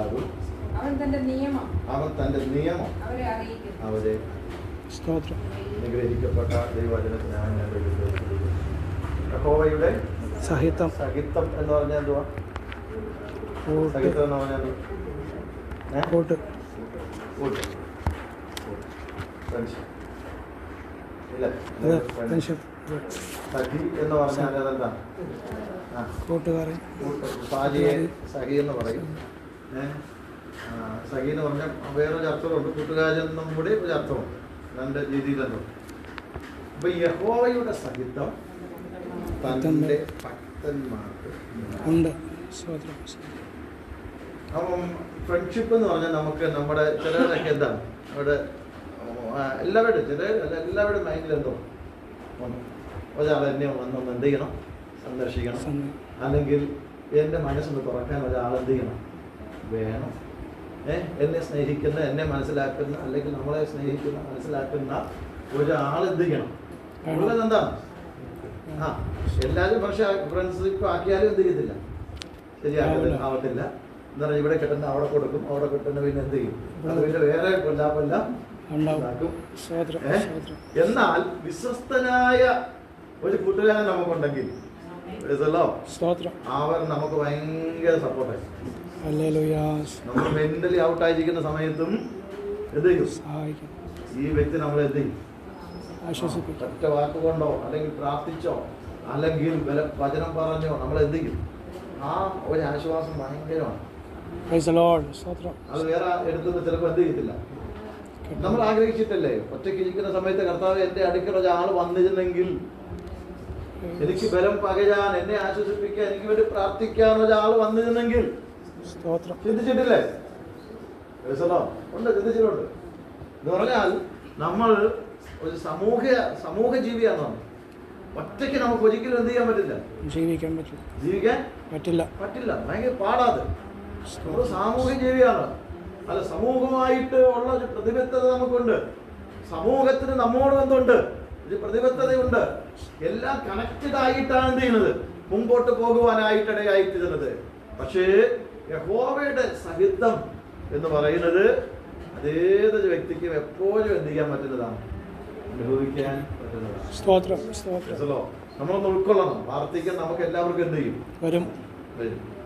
ഉണ്ടാകും. അവൻ തന്റെ നിയമം അവരെ അനുഗ്രഹിക്കപ്പെട്ട ദൈവവചനത്തിനാണ് ഞാൻ എഴുതുന്നത്. യഹോവയുടെ സഹിതം എന്ന് പറഞ്ഞാൽ എന്തുവാ? സഹിതം എന്ന് പറഞ്ഞാൽ കൂട്ട് സഖി എന്ന് പറഞ്ഞാൽ അതെന്താ? കൂട്ടുകാരൻ. സഖി എന്ന് പറയും. സഖി എന്ന് പറഞ്ഞാൽ വേറൊരു അർത്ഥമുണ്ട്, കൂട്ടുകാരൻ എന്നും കൂടി ഒരു അർത്ഥമുണ്ട്. രണ്ട് രീതിയിലെന്തോ. അപ്പൊ യഹോവയുടെ സഹിതം തന്റെ ഭക്തന്മാർക്ക് ഉണ്ട്. അപ്പം ഫ്രണ്ട്ഷിപ്പ് എന്ന് പറഞ്ഞാൽ നമുക്ക് നമ്മുടെ ചിലരൊക്കെ എന്താണ് അവിടെ എല്ലാവരുടെ മൈൻഡിൽ എന്തോ ഒരാൾ എന്നെ വന്നൊന്ന് എന്ത് ചെയ്യണം, സന്ദർശിക്കണം, അല്ലെങ്കിൽ എൻ്റെ മനസ്സൊന്ന് തുറക്കാൻ ഒരാൾ എന്ത് ചെയ്യണം, വേണം. എന്നെ സ്നേഹിക്കുന്ന, എന്നെ മനസ്സിലാക്കുന്ന, അല്ലെങ്കിൽ നമ്മളെ സ്നേഹിക്കുന്ന, മനസ്സിലാക്കുന്ന ഒരാൾ എന്ത് ചെയ്യണം ഉള്ളത് എന്താണ്? എല്ലാവരും പക്ഷെ ഫ്രണ്ട്ഷിപ്പ് ആക്കിയാലും എന്ത് ചെയ്യത്തില്ല, ആവത്തില്ല. എന്ന് പറഞ്ഞാൽ ഇവിടെ കിട്ടുന്ന അവിടെ കൊടുക്കും, അവിടെ കിട്ടുന്ന പിന്നെ എന്ത് ചെയ്യും, അത് പിന്നെ വേറെ കൊല്ലാപ്പെല്ലാം ഉണ്ടാക്കും. എന്നാൽ വിശ്വസ്തനായ ഒരു കൂട്ടുകാരൻ നമുക്കുണ്ടെങ്കിൽ അവർ നമുക്ക് ഭയങ്കര സപ്പോർട്ടായി. നമ്മൾ മെന്റലി ഔട്ടായിരിക്കുന്ന സമയത്തും എന്ത് ചെയ്യും, ഈ വ്യക്തി നമ്മളെ എന്ത് ചെയ്യും, ഒറ്റ വാക്കുകൊണ്ടോ അല്ലെങ്കിൽ പ്രാർത്ഥിച്ചോ അല്ലെങ്കിൽ വചനം പറഞ്ഞോ നമ്മൾ എന്ത് ചെയ്യും, ആ ഒരു ആശ്വാസം ഭയങ്കരമാണ്. അത് വേറെ എടുക്കുന്ന ചിലപ്പോൾ എന്ത് ചെയ്യത്തില്ല. നമ്മൾ ആഗ്രഹിച്ചിട്ടല്ലേ ഒറ്റയ്ക്ക് ഇരിക്കുന്ന സമയത്ത് കർത്താവ് എൻ്റെ അടുക്കൽ ഒരാൾ വന്നിരുന്നെങ്കിൽ, എനിക്ക് ബലം പകരാൻ, എന്നെ ആശ്വസിപ്പിക്കാൻ, എനിക്ക് വേണ്ടി പ്രാർത്ഥിക്കാൻ ഒരാൾ വന്നിരുന്നെങ്കിൽ. ചിന്തിച്ചിട്ടില്ലേ? ഉണ്ട്, ചിന്തിച്ചിട്ടുണ്ട്. എന്ന് പറഞ്ഞാൽ നമ്മൾ ഒരു സമൂഹ ജീവിയാണ്. ഒറ്റയ്ക്ക് നമുക്ക് ഒരിക്കലും എന്ത് ചെയ്യാൻ പറ്റില്ല, ജീവിക്കാൻ പറ്റില്ല. ഭയങ്കര പാടാത്. നമ്മൾ സാമൂഹ്യ ജീവിയാണ്. അല്ല, സമൂഹമായിട്ട് ഉള്ള ഒരു പ്രതിബദ്ധത നമുക്കുണ്ട്. സമൂഹത്തിന് നമ്മോട് എന്തുണ്ട്, ഒരു പ്രതിബദ്ധതയുണ്ട്. എല്ലാം കണക്റ്റഡ് ആയിട്ടാണ് എന്ത് ചെയ്യുന്നത്, മുമ്പോട്ട് പോകുവാനായിട്ടിടയായിത്തീരുന്നത്. പക്ഷേ യഹോവയുടെ സഹിതം എന്ന് പറയുന്നത് അതേതൊരു വ്യക്തിക്കും എപ്പോഴും എന്ത് ചെയ്യാൻ പറ്റുന്നതാണ്, അനുഭവിക്കാൻ പറ്റുന്നതാണ്. നമ്മളൊന്ന് ഉൾക്കൊള്ളണം. പ്രാർത്ഥിക്കാൻ നമുക്ക് എല്ലാവർക്കും എന്ത് ചെയ്യും, വരും.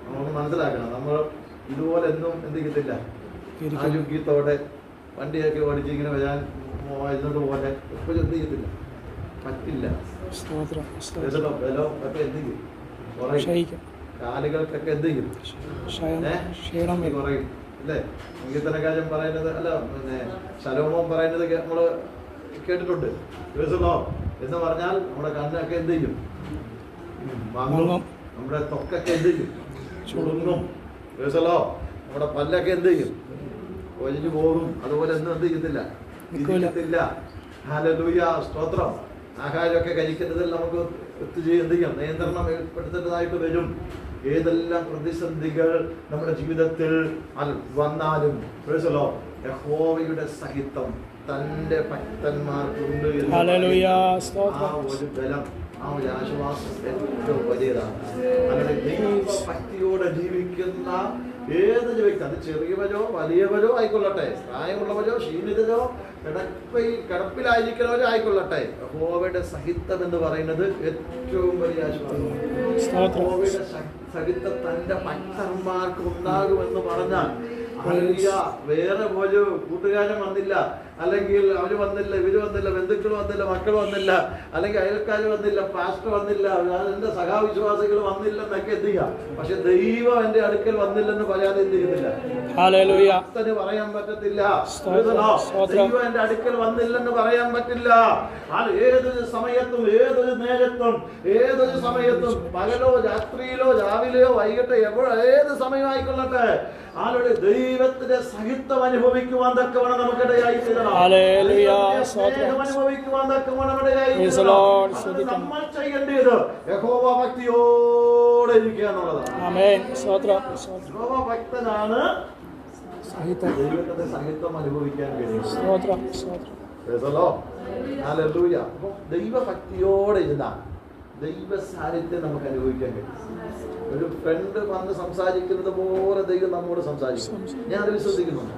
നമ്മളൊന്ന് മനസ്സിലാക്കണം. നമ്മൾ ഇതുപോലെ എന്നും എന്ത് ചെയ്യത്തില്ല, ആരോഗ്യത്തോടെ വണ്ടിയൊക്കെ ഓടിച്ച് ഇങ്ങനെ വരാൻ വരുന്നത് പോലെ എപ്പോഴും എന്ത് ചെയ്യത്തില്ല, പറ്റില്ല. ബലം ഒക്കെ എന്ത് ചെയ്യും, കുറയും. കാലുകൾക്കൊക്കെ എന്ത് ചെയ്യും, കുറയും. അല്ലേ? സംഗീതനക്കാരൻ പറയുന്നത്, അല്ല പിന്നെ ശലോമോൻ പറയുന്നത് നമ്മള് കേട്ടിട്ടുണ്ട്. എന്ന് പറഞ്ഞാൽ നമ്മുടെ കണ്ണൊക്കെ എന്ത് ചെയ്യും, മങ്ങും. നമ്മുടെ ത്വക്കൊക്കെ എന്ത് ചെയ്യും, ചുളുങ്ങും. നമ്മുടെ പല്ലൊക്കെ എന്ത് ചെയ്യും, ഒഴിഞ്ഞു പോകും. അതുപോലെ എന്ത് ചെയ്യത്തില്ല, ഇരിക്കത്തില്ല. ഹല്ലേലൂയ, സ്തോത്രം. ആഹാരമൊക്കെ കഴിക്കുന്നതിൽ നമുക്ക് എന്ത് ചെയ്യും, നിയന്ത്രണം ഏർപ്പെടുത്തേണ്ടതായിട്ട് വരും. ഏതെല്ലാം പ്രതിസന്ധികൾ നമ്മുടെ ജീവിതത്തിൽ വന്നാലും യഹോവയുടെ സഹിതം തന്റെ ഭക്തന്മാർക്കുണ്ട്. ആ ഒരു ബലം, ആ ഒരു ആശ്വാസം ഏറ്റവും വലിയതാണ്. അങ്ങനെ ദൈവഭക്തിയോടെ ജീവിക്കുന്ന ഏതൊരു വ്യക്തി, അത് ചെറിയവരോ വലിയവരോ ആയിക്കൊള്ളട്ടെ, പ്രായമുള്ളവരോ ക്ഷീണിതരോ കിടപ്പിലായിരിക്കുന്നവരോ ആയിക്കൊള്ളട്ടെ, യഹോവയുടെ സഹിതം എന്ന് പറയുന്നത് ഏറ്റവും വലിയ ആശ്വാസമാണ്. യഹോവയുടെ സഹിതം തന്റെ ഭക്തന്മാർക്ക് ഉണ്ടാകുമെന്ന് പറഞ്ഞാൽ വേറെ ഒരു കൂട്ടുകാരൻ വന്നില്ല, അല്ലെങ്കിൽ അവര് വന്നില്ല, ഇവര് വന്നില്ല, ബന്ധുക്കൾ വന്നില്ല, മക്കൾ വന്നില്ല, അല്ലെങ്കിൽ അയൽക്കാർ വന്നില്ല, പാസ്റ്റർ വന്നില്ല, എന്റെ സഹാവിശ്വാസികൾ വന്നില്ലെന്നൊക്കെ എന്ത് ചെയ്യാം. പക്ഷെ ദൈവം എന്റെ അടുക്കൽ വന്നില്ലെന്ന് പറയാതെ എന്ത് ചെയ്യുന്നില്ല, പറയാൻ പറ്റത്തില്ല. ദൈവം എന്റെ അടുക്കൽ വന്നില്ലെന്ന് പറയാൻ പറ്റില്ല. ഏതൊരു സമയത്തും ഏതൊരു നേരത്തും ഏതൊരു സമയത്തും, പകലോ രാത്രിയിലോ രാവിലെയോ വൈകിട്ടോ ഏത് സമയമായിക്കൊള്ളട്ടെ, ആളുടെ ദൈവത്തിന്റെ സഹിതം അനുഭവിക്കുവാൻ തക്കവണ്ണം നമുക്കിടയായി തീരണം. അനുഭവിക്കുവാൻ തക്കവണ്ണം ഇടയായി തീരണം. നമ്മൾ ചെയ്യേണ്ടത് യഹോവ ഭക്തിയോടെ ഇരിക്കുക എന്നുള്ളതാണ്. യഹോവ ഭക്തനാണ് ദൈവത്തിന്റെ സഹിതം അനുഭവിക്കാൻ കഴിയും. ദൈവഭക്തിയോടെ ഇരുന്നാൽ ദൈവ സാന്നിധ്യം നമുക്ക് അനുഭവിക്കാൻ കഴിയും. ഒരു ഫ്രണ്ട് വന്ന് സംസാരിക്കുന്നത് പോലെ ദൈവം നമ്മോട് സംസാരിക്കും. ഞാൻ അത് വിശ്വസിക്കുന്നുണ്ട്.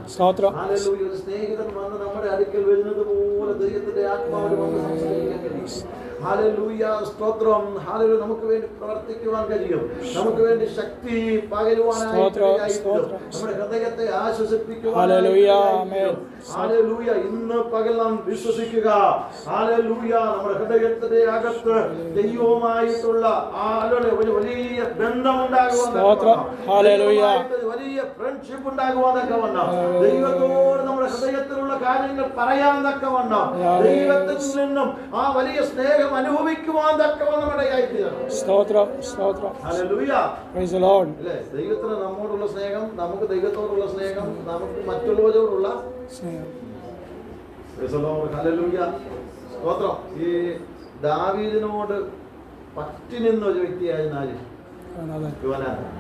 ഹല്ലേലൂയ. ഒരു സ്നേഹിതൻ വന്ന് നമ്മുടെ അടുക്കൽ വരുന്നത് പോലെ ദൈവത്തിന്റെ ആത്മാവിൽ വന്ന് സംസാരിക്കാൻ കഴിയും. ഹല്ലേലൂയ. സ്തോത്രം. ഹല്ലേലൂയ. നമുക്ക് വേണ്ടി പ്രവർത്തിക്കുവാൻ കഴിയും. നമുക്ക് വേണ്ടി ശക്തി പകരുവാനായിട്ട് നമ്മുടെ ഹൃദയത്തെ ആശ്വസിപ്പിക്കുവാൻ. ഹല്ലേലൂയ. ഇന്ന് പകൽ നാം വിശ്വസിക്കുക. ഹല്ലേലൂയ. നമ്മുടെ ഹൃദയത്തിന്റെ അകത്ത് ദൈവവുമായിട്ടുള്ള ഒരു വലിയ ബന്ധമുണ്ടാകുവാൻ, വലിയ ഫ്രണ്ട്ഷിപ്പ് ഉണ്ടാകുവാൻ തക്കവണ്ണം, ദൈവത്തോട് നമ്മുടെ ഹൃദയത്തിലുള്ള കാര്യങ്ങൾ പറയാൻ തക്കവണ്ണം, ദൈവത്തിൽ നിന്നും ആ വലിയ സ്നേഹം അനുഭവിക്കുവാൻ തക്കവണ്ണം ഇടയായിത്തീരണം. ദൈവത്തിന് നമ്മോടുള്ള സ്നേഹം, നമുക്ക് ദൈവത്തോടുള്ള സ്നേഹം, നമുക്ക് മറ്റുള്ളവരോടുള്ള സ്നേഹം. സ്തോത്രം. ഈ ദാവീദിനോട് പറ്റി നിന്ന ഒരു വ്യക്തിയായിരുന്നു യോനാഥാൻ.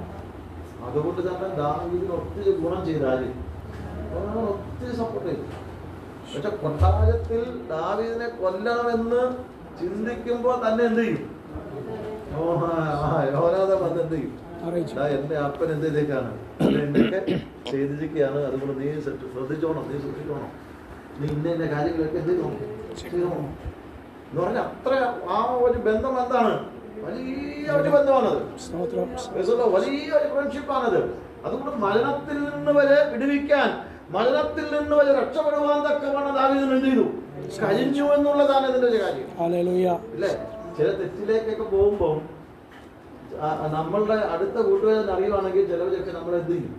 അതുകൊണ്ട് തന്നെ ദാവീദിന് ഒത്തിരി ഗുണം ചെയ്താല് ഒത്തിരി സപ്പോർട്ട് ചെയ്തു. പക്ഷെ കൊട്ടാരത്തിൽ ദാവീദിനെ കൊല്ലണമെന്ന് ചിന്തിക്കുമ്പോൾ തന്നെ എന്ത് ചെയ്യും? യോനാഥാൻ വന്ന് എന്ത് ചെയ്യും? എന്റെ അപ്പൻ എന്ത് ചെയ്തേക്കാണ്, എന്തൊക്കെ ചെയ്തിരിക്കുകയാണ്, അതുകൊണ്ട് നീ ശ്രദ്ധിച്ചോണം, നീ സൂക്ഷിച്ചോണം, നീ ഇന്ന കാര്യങ്ങളൊക്കെ എന്ത് ചെയ്യണം എന്ന് പറഞ്ഞാൽ അത്ര ആ ഒരു ബന്ധം എന്താണ്? വലിയ ഒരു ബന്ധമാണത്. വലിയ ഒരു ഫ്രണ്ട്ഷിപ്പാണത്. അതുകൊണ്ട് മരണത്തിൽ നിന്ന് വരെ വിടുവിക്കാൻ, മരണത്തിൽ നിന്ന് വരെ രക്ഷപ്പെടുവാൻ തക്കവണ്ണം ദാവീദിന് എന്ത് ചെയ്തു? കഴിഞ്ഞു എന്നുള്ളതാണ് ഇതിന്റെ ഒരു കാര്യം. അല്ലേ? ചില തെറ്റിലേക്കൊക്കെ പോകുമ്പോൾ നമ്മളുടെ അടുത്ത കൂട്ടുകാരൻ അറിയുവാണെങ്കിൽ ചിലവരൊക്കെ നമ്മളെന്ത് ചെയ്യും?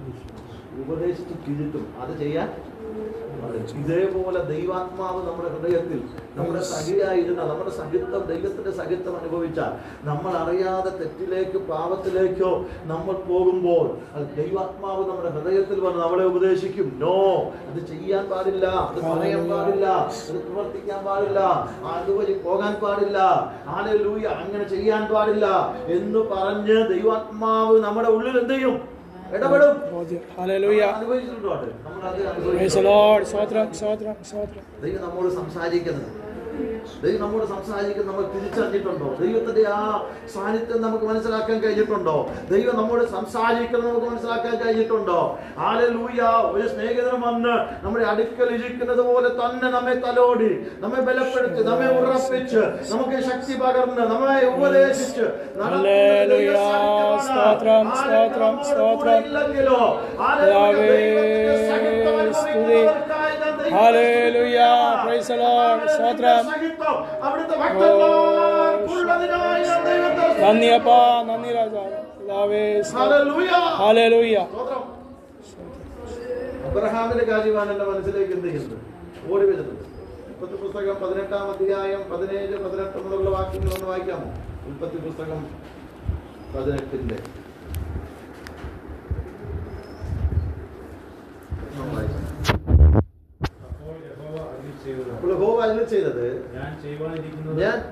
ഉപദേശിച്ച് തിരുത്തും. അത് ചെയ്യാൻ ഇതേപോലെ ദൈവാത്മാവ് നമ്മുടെ ഹൃദയത്തിൽ നമ്മുടെ സഖിയായിരുന്ന, നമ്മുടെ സഹിത്വം, ദൈവത്തിന്റെ സഹിത്വം അനുഭവിച്ചാൽ, നമ്മൾ അറിയാതെ തെറ്റിലേക്ക് പാപത്തിലേക്കോ നമ്മൾ പോകുമ്പോൾ അത് ദൈവാത്മാവ് നമ്മുടെ ഹൃദയത്തിൽ വന്ന് നമ്മളെ ഉപദേശിക്കും. നോ, അത് ചെയ്യാൻ പാടില്ല, അത് പറയാൻ പാടില്ല, അത് പ്രവർത്തിക്കാൻ പാടില്ല, അതുവഴി പോകാൻ പാടില്ല, ഹല്ലേലൂയ, അങ്ങനെ ചെയ്യാൻ പാടില്ല എന്ന് പറഞ്ഞ് ദൈവാത്മാവ് നമ്മുടെ ഉള്ളിൽ എന്ത് ചെയ്യും? ഇടപെടും. ദൈവം നമ്മോട് സംസാരിക്കുന്നത്, ദൈവം നമ്മോട് സംസാരിക്കുന്നത് നമ്മൾ തിരിച്ചറിഞ്ഞിട്ടുണ്ടോ? ദൈവത്തിന്റെ ആ സാന്നിധ്യം നമുക്ക് മനസ്സിലാക്കാൻ കഴിഞ്ഞിട്ടുണ്ടോ? ദൈവം നമ്മോട് സംസാരിക്കുന്നത് നമുക്ക് മനസ്സിലാക്കാൻ കഴിഞ്ഞിട്ടുണ്ടോ? ഹല്ലേലൂയ. ഒരു സ്നേഹിതൻ വന്ന് നമ്മുടെ അടുക്കൽ ഇരിക്കുന്നത് പോലെ തന്നെ നമ്മെ തലോടി, നമ്മെ ബലപ്പെടുത്തി, നമ്മെ ഉറപ്പിച്ച്, നമുക്ക് ശക്തി പകർന്ന്, നമ്മെ ഉപദേശിച്ച് ഇല്ലെങ്കിലോ നന്ദിയപ്പാ, നന്ദി രാജാവേ. അബ്രഹാമിന്റെ കാര്യമാണ് എന്റെ മനസ്സിലേക്ക് എന്ത് ചെയ്യുന്നത്? ഓടി വരുന്നത്. ഉൽപ്പത്തി പുസ്തകം 18-ാം അധ്യായം 17, 18 മുതലുള്ള വാക്യങ്ങൾ ഒന്ന് വായിക്കാമോ? ഉൽപ്പത്തി പുസ്തകം 18 ചെയ്തത്, ഞാൻ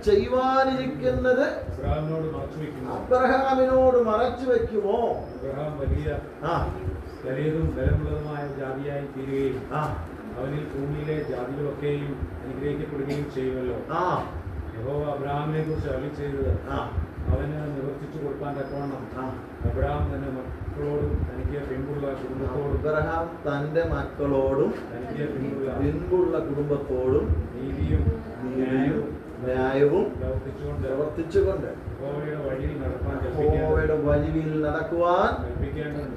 ചെയ്യുവാനിരിക്കുന്നത് അബ്രഹാമിനോട് മറച്ചു വെക്കുമോ? വലിയതും ബലമുള്ളതുമായ ജാതിയായി തീരുകയും അവനിൽ ഭൂമിയിലെ ജാതികളൊക്കെയും അനുഗ്രഹിക്കപ്പെടുകയും ചെയ്യുമല്ലോ. യഹോവ അബ്രഹാമിനെ കുറിച്ച് അരുളി ചെയ്തത് അവന് നിവർത്തിച്ചു കൊടുക്കാൻ തക്കവണ്ണം അബ്രഹാം തന്റെ മക്കളോടും തനിക്ക് പിൻപുള്ള കുടുംബത്തോടും, അബ്രഹാം തന്റെ മക്കളോടും തനിക്ക് പിൻപുള്ള കുടുംബത്തോടും നീതിയും ന്യായവും പ്രവർത്തിച്ചുകൊണ്ട് യഹോവയുടെ വഴിയിൽ നടക്കുവാൻ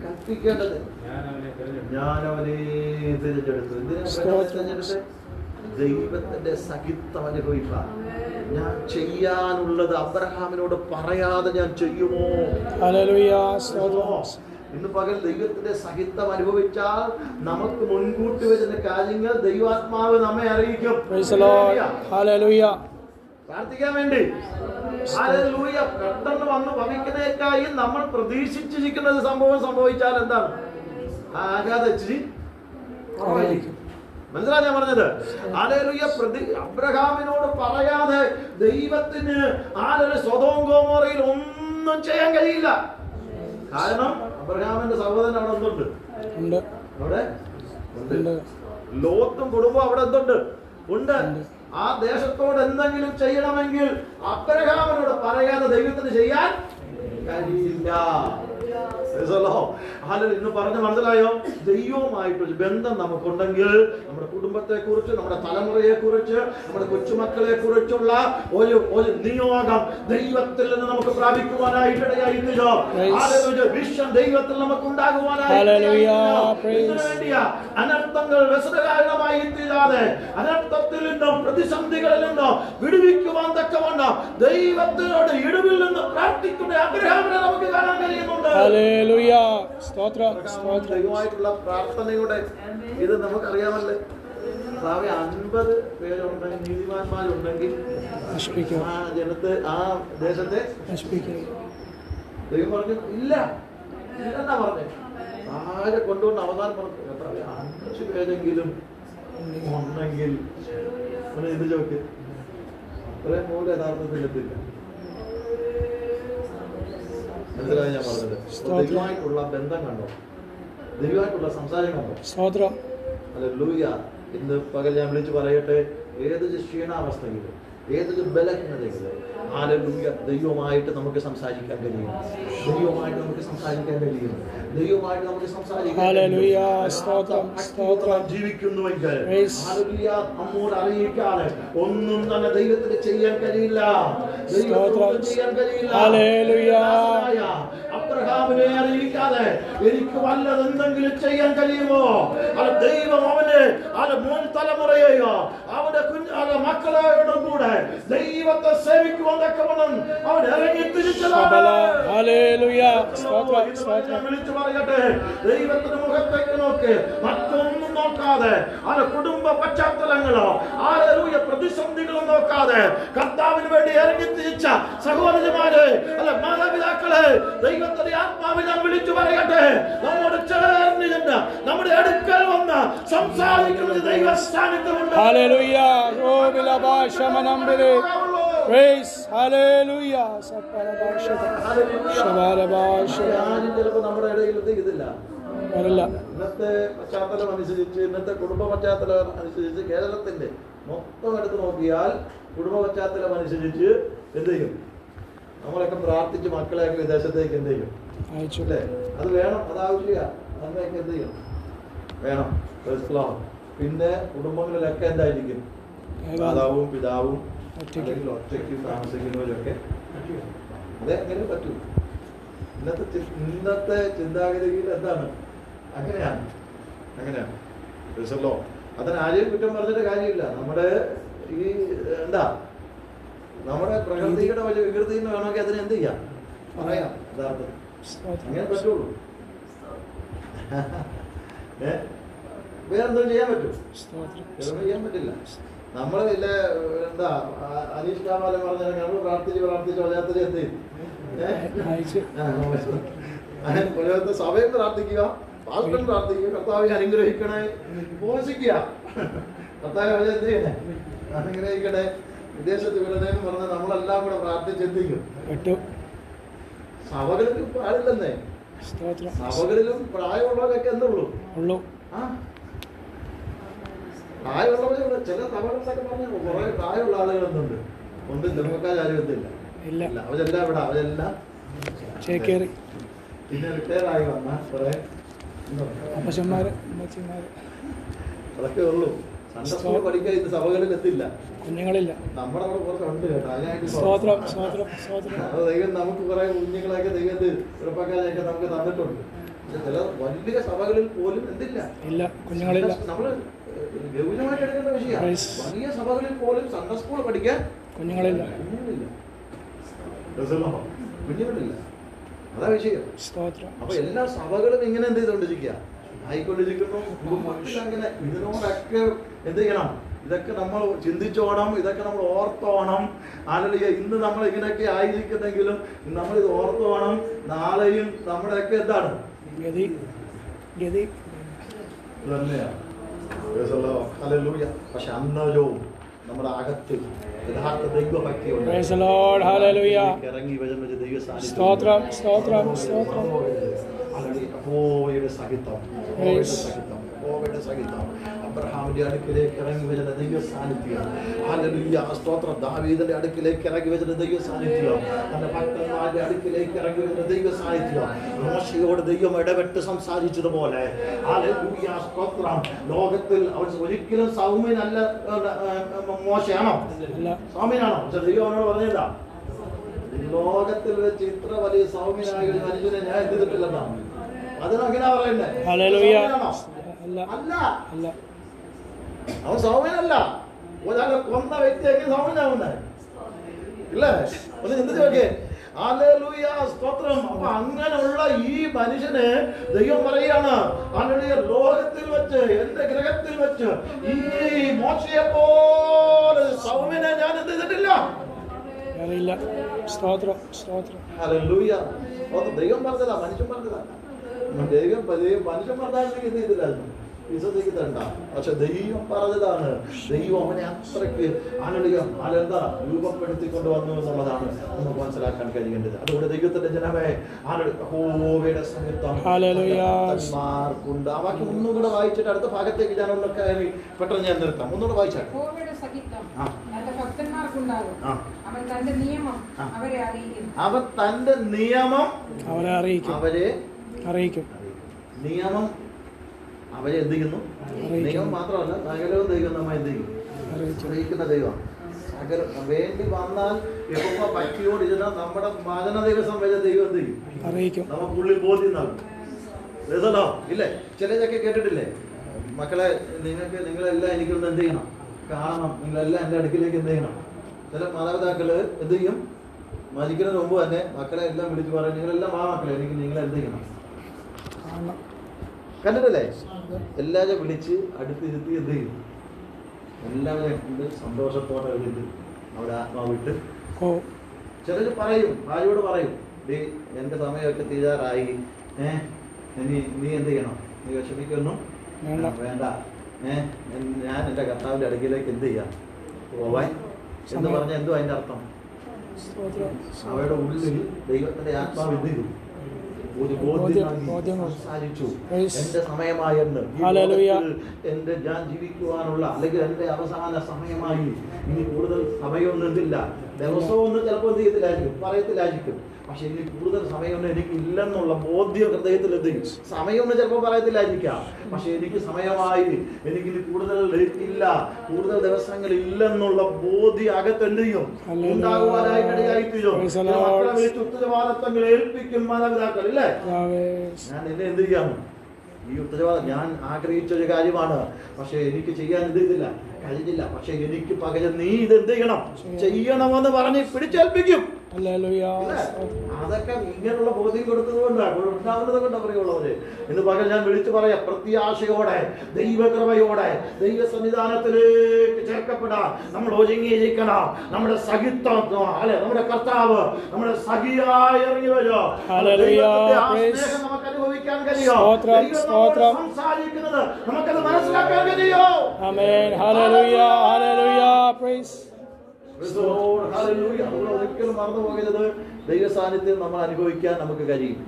കൽപ്പിക്കേണ്ടത് ഞാൻ അവനെ തിരഞ്ഞെടുത്തു. തിരഞ്ഞെടുത്ത് ദൈവത്തിന്റെ സഹിത്വം അനുഭവിക്കാൻ. ഞാൻ ചെയ്യാനുള്ളത് അബ്രഹാമിനോട് പറയാതെ ഞാൻ ചെയ്യുമോ? ഇന്ന് പകൽ ദൈവത്തിന്റെ സഹിത്വം അനുഭവിച്ചാൽ നമുക്ക് മുൻകൂട്ടി വരുന്ന കാര്യങ്ങൾ ദൈവാത്മാവ് നമ്മെ അറിയിക്കും. പ്രാർത്ഥിക്കാൻ വേണ്ടി പെട്ടെന്ന് വന്ന് ഭവിക്കുന്നതിനായി നമ്മൾ പ്രതീക്ഷിച്ചിരിക്കുന്നത് സംഭവിച്ചാൽ എന്താണ്? ആഘാതം മനസ്സിലാ ഞാൻ പറഞ്ഞത്? ഹല്ലേലൂയ. അബ്രഹാമിനോട് പറയാതെ ദൈവത്തിന് സൊദോം ഗൊമോറയിൽ ഒന്നും ചെയ്യാൻ കഴിയില്ല. കാരണം അബ്രഹാമിന്റെ സഹോദരൻ അവിടെ എന്തുണ്ട്? അവിടെ ലോത്തും കുടുംബം അവിടെ എന്തുണ്ട്? ഉണ്ട്. ആ ദേശത്തോട് എന്തെങ്കിലും ചെയ്യണമെങ്കിൽ അബ്രഹാമിനോട് പറയാതെ ദൈവത്തിന് ചെയ്യാൻ കഴിയില്ല. ഇന്ന് പറഞ്ഞ് മനസ്സിലായോ? ദൈവവുമായിട്ടൊരു ബന്ധം നമുക്കുണ്ടെങ്കിൽ നമ്മുടെ കുടുംബത്തെ കുറിച്ച്, നമ്മുടെ തലമുറയെ കുറിച്ച്, നമ്മുടെ കൊച്ചുമക്കളെ കുറിച്ചുള്ള ഒരു നിയോഗം ദൈവത്തിൽ നിന്ന് നമുക്ക് പ്രാപിക്കുവാനായിട്ട് ഇടയായില്ലോ. വിഷൻ ദൈവത്തിൽ നമുക്ക് ഉണ്ടാകുവാനായിട്ട് അനർത്ഥങ്ങൾ വ്യസനകാരണമായി തീരാതെ അനർത്ഥത്തിൽ നിന്നും പ്രതിസന്ധികളിൽ നിന്നും വിടുവിക്കുവാൻ തക്കവണ്ണം ദൈവത്തിനോട് ഇടിവിൽ നിന്ന് പ്രാർത്ഥിക്കുന്ന അബ്രഹാമിനെ നമുക്ക് കാണാൻ കഴിയുന്നുണ്ട്. ദൈവമായിട്ടുള്ള പ്രാർത്ഥനയുടെ ഇത് നമുക്കറിയാമല്ലേ. 50 പേരുണ്ടെങ്കിൽ, നീതിമാന്മാരുണ്ടെങ്കിൽ ആ ജനത്തെ, ആ ദേശത്തെ ദൈവം പറഞ്ഞു ഇല്ല ഇല്ലെന്നാ പറഞ്ഞേ. ആരെ കൊണ്ടുകൊണ്ട് അവസാനം പറഞ്ഞു 5 പേരെങ്കിലും ഉണ്ടെങ്കിൽ ഇത് ചോക്ക് അത്രയും പോലും യഥാർത്ഥത്തിൽ എത്തില്ല. മനസ്സിലായി ഞാൻ പറഞ്ഞത്? ദൈവമായിട്ടുള്ള ബന്ധം കണ്ടോ? ദൈവമായിട്ടുള്ള സംസാരം കണ്ടോ? ഹല്ലേലൂയ. ഇന്ന് പകൽ ഞാൻ വിളിച്ച് പറയട്ടെ, ഏതൊരു ക്ഷീണാവസ്ഥയിലും ഏതൊരു ബലഹീനതയിലും ഹല്ലേലൂയ ദൈവമായിട്ട് നമുക്ക് സംസാരിക്കാൻ കഴിയും. ദൈവമായിട്ട് നമുക്ക് സംസാരിക്കാൻ കഴിയും. ദൈവമായിട്ട് നമുക്ക് സംസാരിക്കാൻ ജീവിക്കുന്നുവെങ്കിൽ ഹല്ലേലൂയ നമ്മോട് അറിയിക്കാതെ ഒന്നും തന്നെ ദൈവത്തിന് ചെയ്യാൻ കഴിയില്ല. ദൈവത്തിന് ചെയ്യാൻ കഴിയില്ല. അബ്രഹാമിനെ അറിയിക്കാതെ എനിക്ക് വല്ലതെന്തെങ്കിലും ചെയ്യാൻ കഴിയുമോ? അത് ദൈവം അവന് മുൻ തലമുറയെയോ അവന്റെ മക്കളോടും കൂടെ ദൈവത്തെ സേവിക്കുവാൻ തക്കവണ്ണം അവൻ ഇറങ്ങി തിരിച്ചതാണ്. വിളിച്ചു പറയട്ടെ, ദൈവത്തിന്റെ മുഖത്തേക്ക് നോക്ക്, മറ്റൊന്നും നോക്കാതെ, അവരുടെ കുടുംബ പശ്ചാത്തലങ്ങളോ ഹല്ലേലൂയ പ്രതിസന്ധികളോ നോക്കാതെ കർത്താവിന് വേണ്ടി ഇറങ്ങി തിരിച്ച സഹോദരന്മാരെ, അല്ല മാതാപിതാക്കളെ, ദൈവത്തിന്റെ ആത്മാവിൽ ഞാൻ വിളിച്ചു പറയട്ടെ, നമ്മോട് ചേർന്ന് ചെന്ന് നമ്മുടെ അടുക്കൽ വന്ന് സംസാരിക്കുന്നത് ദൈവ സാന്നിധ്യമുണ്ട്. ഹല്ലേലൂയ. ചിലപ്പോ നമ്മുടെ ഇടയിൽ ഇതില്ല. ഇന്നത്തെ പശ്ചാത്തലം അനുസരിച്ച്, ഇന്നത്തെ കുടുംബ പശ്ചാത്തലം അനുസരിച്ച്, കേരളത്തിന്റെ മൊത്തം എടുത്ത് നോക്കിയാൽ കുടുംബ പശ്ചാത്തലം അനുസരിച്ച് എന്ത് ചെയ്യും? നമ്മളൊക്കെ പ്രാർത്ഥിച്ച് മക്കളെയൊക്കെ വിദേശത്തേക്ക് എന്ത് ചെയ്യും? അല്ലേ? അത് വേണം, അതാവശ്യ. നമ്മയൊക്കെ എന്ത് ചെയ്യും? വേണം. പിന്നെ കുടുംബങ്ങളിലൊക്കെ എന്തായിരിക്കും? മാതാവും പിതാവും അല്ലെങ്കിൽ ഒറ്റയ്ക്ക് താമസിക്കുന്നവരൊക്കെ. അതെ, അങ്ങനെ പറ്റൂ. ഇന്നത്തെ ചിന്താഗതിയിൽ എന്താണ്? അങ്ങനെയാണ്. അതിന് ആരെയും കുറ്റം പറഞ്ഞിട്ട് കാര്യമില്ല. നമ്മുടെ ഈ എന്താ, നമ്മുടെ പ്രകൃതിയുടെ വലിയ വികൃതി എന്ന് വേണമെങ്കിൽ അതിന് എന്ത് ചെയ്യാം? പറയാം. യഥാർത്ഥം അങ്ങനെ പറ്റുള്ളൂ. വേറെന്തോ ചെയ്യാൻ പറ്റും? വേറൊന്നും ചെയ്യാൻ പറ്റില്ല. നമ്മള് ഇല്ല എന്താ അനീഷ് കാമാലം പറഞ്ഞ നമ്മൾ പ്രാർത്ഥിച്ച് വചനത്തിൽ എന്ത് ചെയ്യും? സഭയിൽ പ്രാർത്ഥിക്കുക, പാസ്റ്ററിൽ പ്രാർത്ഥിക്കുക, കർത്താവിനെ അനുഗ്രഹിക്കണേ, പോഷിക്കുക. കർത്താവ് എന്ത് ചെയ്യണേ? അനുഗ്രഹിക്കണേ, വിദേശത്ത് വിടണേന്ന് പറഞ്ഞ് നമ്മളെല്ലാം കൂടെ പ്രാർത്ഥിച്ചെത്തിക്കും. സഭകളിൽ പാടില്ലെന്നേ. സഭകളിലും പ്രായമുള്ളവരൊക്കെ എന്തുള്ളൂ? പ്രായമുള്ളവരെ ചില സഭകളിലൊക്കെ പറഞ്ഞ കുറെ പ്രായമുള്ള ആളുകളൊന്നുണ്ട്. ഒന്നും ചെറുപ്പക്കാരും എത്തില്ല. അവരെല്ലാം ഇവിടെ, അവരെല്ലാം പിന്നെ റിട്ടയറായി വന്ന കുറെ അതൊക്കെ ഉള്ളൂ. സൺഡേ സ്കൂൾ പഠിക്കാൻ ഇത് സഭകളിൽ എത്തില്ല, കുഞ്ഞുങ്ങളില്ല. നമ്മുടെ അവിടെ കുറച്ചുണ്ട് കേട്ടോ. അതിനായിട്ട് ദൈവം നമുക്ക് കുറെ കുഞ്ഞുങ്ങളെയൊക്കെ ദൈവത്ത് ചെറുപ്പക്കാരെയൊക്കെ നമുക്ക് തന്നിട്ടുണ്ട്. ചില വലിയ സഭകളിൽ പോലും എന്തില്ല, കുഞ്ഞുങ്ങളില്ല. നമ്മള് ഗൗരവമായിട്ട് എടുക്കേണ്ട വിഷയമാണ്. വലിയ സഭകളിൽ പോലും സൺഡേ സ്കൂൾ പഠിക്കാൻ കുഞ്ഞുങ്ങളില്ല. അതാ വിഷയം. അപ്പൊ എല്ലാ സഭകളും ഇങ്ങനെ എന്ത് ചെയ്തോണ്ടിരിക്കുക, ആയിക്കൊണ്ടിരിക്കുന്നു. അങ്ങനെ ഇതിനോടൊക്കെ എന്ത് ചെയ്യണം? ഇതൊക്കെ നമ്മൾ ചിന്തിച്ചോണം, ഇതൊക്കെ നമ്മൾ ഓർത്തോണം. അല്ലെങ്കിൽ ഇന്ന് നമ്മൾ ഇങ്ങനെയൊക്കെ ആയിരിക്കുന്നെങ്കിലും നമ്മളിത് ഓർത്തോണം. നാളെയും നമ്മുടെയൊക്കെ എന്താണ് തന്നെയാണ്. പക്ഷെ അന്നവും നമ്മുടെ അകത്ത് യഥാർത്ഥ ദൈവഭക്തിയുണ്ട്. ഇറങ്ങി വരുന്ന ദൈവസാന്നിധ്യം, സഹിതം യഹോവയുടെ സഹിതം അബ്രഹാമിന്റെ അടുക്കിലേക്ക് ഇറങ്ങി വരുന്ന ദൈവ സാന്നിധ്യം. ഹല്ലേലൂയ, സ്തോത്രം. ദാവീദിന്റെ അടുക്കിലേക്ക് ഇറങ്ങി വരുന്ന ദൈവ സാന്നിധ്യം, തന്റെ ഭക്തന്മാരുടെ അടുക്കിലേക്ക് ഇറങ്ങി വരുന്ന ദൈവ സാന്നിധ്യം. മോശയോട് ദൈവം ഇടപെട്ട് സംസാരിച്ചതുപോലെ ഹല്ലേലൂയ, സ്തോത്രം. ലോകത്തിൽ അവൻ ഒരിക്കലും സൗമ്യനല്ല. മോശയാണോ? സൗമ്യനാണോ? ദൈവം അവനോട് പറഞ്ഞില്ല, ലോകത്തിൽ വെച്ച് ഇത്ര വലിയ സൗമ്യനായ ഒരു മനുഷ്യനെ ഞാൻ എന്ത് ചെയ്തിട്ടില്ലെന്നാണ്. അതിനങ്ങനെ പറയുന്നേ? അല്ല, അവൻ സൗമ്യനല്ല. ഒരാളെ കൊന്ന വ്യക്തിയൊക്കെ സൗമ്യനാവുന്നേ ഇല്ലേ? ഒന്ന് ചിന്തിച്ച് നോക്കിയേ. ഹല്ലേലൂയ, സ്തോത്രം. അപ്പൊ അങ്ങനെയുള്ള ഈ മനുഷ്യന് ദൈവം പറയാണ്, ഹല്ലേലൂയ, ലോകത്തിൽ വെച്ച് എന്റെ ഗ്രഹത്തിൽ വെച്ച് ഈ മോശയെ പോലെ സൗമ്യനെ ഞാൻ എന്ത് ചെയ്തിട്ടില്ല. ഹല്ലേലൂയ, ദൈവം പറഞ്ഞതാ, മനുഷ്യൻ പറഞ്ഞതാ. മനുഷ്യൻ പറഞ്ഞാൽ എന്ത് ചെയ്തില്ലായിരുന്നു, വിശ്വസിക്കുന്നുണ്ട. പക്ഷെ ദൈവം പറഞ്ഞതാണ്. ദൈവം അവനെ അത്രയ്ക്ക് അതെന്താ രൂപപ്പെടുത്തിക്കൊണ്ട് വന്നു എന്നുള്ളതാണ് നമുക്ക് മനസ്സിലാക്കാൻ കഴിയേണ്ടത്. അതുകൊണ്ട് ദൈവത്തിന്റെ ജനമേ, യഹോവയുടെ സംഗീതം മാർക്കുണ്ട്. ആ വാക്യം ഒന്നുകൂടെ വായിച്ചിട്ട് അടുത്ത ഭാഗത്തേക്ക് ഞാനൊന്ന് കയറി പെട്ടെന്ന് ഞാൻ നിർത്താം. ഒന്നുകൂടെ വായിച്ചാൽ അവൻ തന്റെ നിയമം അവരെ അറിയിക്കും. നിയമം അവരെ എന്ത് ചെയ്യുന്നു? ദൈവം മാത്രമല്ല, സകലവും ദൈവം നമ്മെ എന്ത് ചെയ്യും? അറിയിക്കുന്ന ദൈവം. സകല വേണ്ടി വന്നാൽ യഹോവ പറ്റിയോടിരുന്ന നമ്മുടെ വചന ദിവസം വരെ ദൈവം എന്ത് ചെയ്യും? നമുക്കുള്ളിൽ ബോധ്യം നൽകും. ഇല്ലേ? ചിലതൊക്കെ കേട്ടിട്ടില്ലേ? മക്കളെ, നിങ്ങളെല്ലാം എനിക്കൊന്ന് എന്ത് ചെയ്യണം, കാണണം. നിങ്ങളെല്ലാം എൻ്റെ അടുക്കിലേക്ക് എന്ത് ചെയ്യണം? ചില മാതാപിതാക്കള് എന്ത് ചെയ്യും? മരിക്കുന്നതിന് മുമ്പ് തന്നെ മക്കളെ എല്ലാം വിളിച്ച് പറയും, നിങ്ങളെല്ലാം ആ മക്കളെ എനിക്ക് നിങ്ങളെ എന്ത് ചെയ്യണം. കണ്ടിട്ടല്ലേ? എല്ലാവരും വിളിച്ച് അടുത്തിരുത്തി എന്ത് ചെയ്യും? എല്ലാവരെയും കൊണ്ട് സന്തോഷത്തോടെ എഴുതി അവിടെ ആത്മാവിട്ട്. ചിലര് പറയും, ഭാര്യയോട് പറയും, എന്റെ സമയമൊക്കെ തീരാറായി, നീ എന്ത് ചെയ്യണം, നീ വിഷമിക്കൊന്നും വേണ്ട, ഞാൻ എന്റെ കർത്താവിന്റെ അടുക്കിലേക്ക് എന്ത് ചെയ്യാം, പോവാൻ എന്ന് പറഞ്ഞ എന്തോ അതിന്റെ അർത്ഥം? അവരുടെ ഉള്ളിൽ ദൈവത്തിന്റെ ആത്മാവ് എന്ത് ചെയ്തു? സംസാരിച്ചു. എന്റെ സമയമായെന്ന്, എന്റെ ഞാൻ ജീവിക്കുവാനുള്ള അല്ലെങ്കിൽ എന്റെ അവസാന സമയമായി, ഇനി കൂടുതൽ സമയമൊന്നും എന്തില്ല. ദിവസവും ഒന്നും ചിലപ്പോൾ എന്ത് ചെയ്യത്തില്ലായിരിക്കും, പറയത്തില്ലായിരിക്കും. പക്ഷെ ഇനി കൂടുതൽ സമയമൊന്നും എനിക്ക് ഇല്ലെന്നുള്ള ബോധ്യം ഹൃദയത്തിൽ എന്ത് ചെയ്യും? സമയമൊന്നും ചിലപ്പോൾ പറയത്തില്ലായിരിക്കാം, പക്ഷെ എനിക്ക് സമയമായി, എനിക്കിനി കൂടുതൽ ഇല്ല, കൂടുതൽ ദിവസങ്ങൾ ഇല്ലെന്നുള്ള ബോധ്യം അകത്ത് എന്ത് ചെയ്യും? ഉണ്ടാകുവാനായിട്ടിടയായിത്തീരും. മക്കളെ വിളിച്ച് ഉത്തരവാദിത്തങ്ങൾ ഏൽപ്പിക്കും മാതാപിതാക്കൾ, ഇല്ലേ? ഞാൻ എന്നെ എന്ത് ചെയ്യാമോ? ഈ ഉത്തരവാദിത്തം ഞാൻ ആഗ്രഹിച്ചൊരു കാര്യമാണ്, പക്ഷെ എനിക്ക് ചെയ്യാൻ എന്ത് ചെയ്തില്ല, കഴിഞ്ഞില്ല. പക്ഷെ എനിക്ക് പകരം നീ ഇത് എന്ത് ചെയ്യണം, ചെയ്യണമെന്ന് പറഞ്ഞ് പിടിച്ചേൽപ്പിക്കും. അതൊക്കെ ഇങ്ങനെയുള്ള ബോധ്യം കൊടുത്തതുകൊണ്ടാണ്, ഉണ്ടാവുന്നത് കൊണ്ട് പറയുള്ളവര്. ഇന്ന് പകൽ ഞാൻ വിളിച്ചു പറയാം, പ്രത്യാശയോടെ, ദൈവകൃപയോടെ, ദൈവ സന്നിധാനത്തിലേക്ക് ചേർക്കപ്പെടാൻ നമ്മൾ ഒരുങ്ങിയിരിക്കണം. നമ്മുടെ സഹിത്വം അല്ലെ, നമ്മുടെ കർത്താവ് നമ്മുടെ സഖിയായി ഇറങ്ങി വരും. നമുക്ക് അനുഭവിക്കാൻ കഴിയോ? സംസാരിക്കുന്നത് നമുക്കത് മനസ്സിലാക്കാൻ കഴിയോ? ഒരിക്കലും മറന്നു പോകരുത്. ദൈവ സാന്നിധ്യം നമ്മൾ അനുഭവിക്കാൻ നമുക്ക് കഴിയും.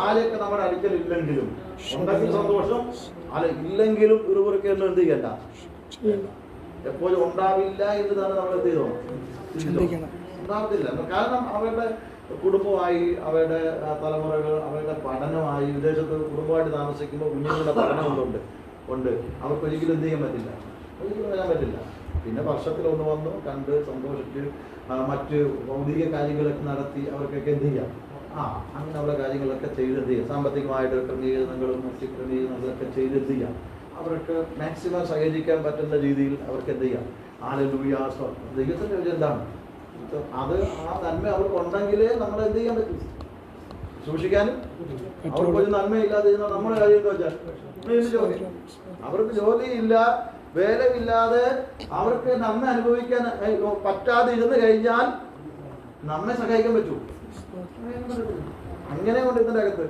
ആരൊക്കെ നമ്മുടെ അടുക്കൽ ഇല്ലെങ്കിലും, ഉണ്ടെങ്കിൽ സന്തോഷം, അല്ല ഇല്ലെങ്കിലും ഒരുവരൊക്കെയൊന്നും എന്ത് ചെയ്യണ്ട, എപ്പോഴും ഉണ്ടാവില്ല എന്ന് തന്നെ നമ്മൾ എന്ത് ചെയ്തോ, ഉണ്ടാവത്തില്ല. കാരണം അവരുടെ കുടുംബമായി, അവരുടെ തലമുറകൾ, അവരുടെ പഠനമായി, വിദേശത്ത് കുടുംബമായിട്ട് താമസിക്കുമ്പോൾ കുഞ്ഞുങ്ങളുടെ പഠനമുണ്ട്, അവർക്ക് ഒരിക്കലും എന്ത് ചെയ്യാൻ പറ്റില്ല, ഒരിക്കലും വരാൻ പറ്റില്ല. പിന്നെ വർഷത്തിലൊന്ന് വന്നു കണ്ട് സന്തോഷിച്ച് മറ്റ് ഭൗതിക കാര്യങ്ങളൊക്കെ നടത്തി അവർക്കൊക്കെ എന്ത് ചെയ്യാം, അങ്ങനെയുള്ള കാര്യങ്ങളൊക്കെ ചെയ്തെന്ത് ചെയ്യാം, സാമ്പത്തികമായിട്ട് ക്രമീകരണങ്ങളും മറ്റ് ക്രമീകരണങ്ങളൊക്കെ ചെയ്തെന്ത് ചെയ്യാം, അവർക്ക് മാക്സിമം സഹകരിക്കാൻ പറ്റുന്ന രീതിയിൽ അവർക്ക് എന്ത് ചെയ്യാം. ഹല്ലേലൂയ. ദൈവത്തിന്റെ ഒരു എന്താണ് അത്, ആ നന്മ അവർക്ക് ഉണ്ടെങ്കിലേ നമ്മൾ എന്ത് ചെയ്യാൻ പറ്റും, സൂക്ഷിക്കാനും. അവർക്കൊരു നന്മയില്ലാതെ നമ്മുടെ കാര്യം എന്താ വെച്ചാൽ, അവർക്ക് ജോലിയില്ല, വേലമില്ലാതെ അവർക്ക് നമ്മെ അനുഭവിക്കാൻ പറ്റാതെ ഇരുന്ന് കഴിഞ്ഞാൽ നമ്മെ സഹായിക്കാൻ പറ്റൂ? അങ്ങനെ കൊണ്ട് ഇതിന്റെ അകത്ത്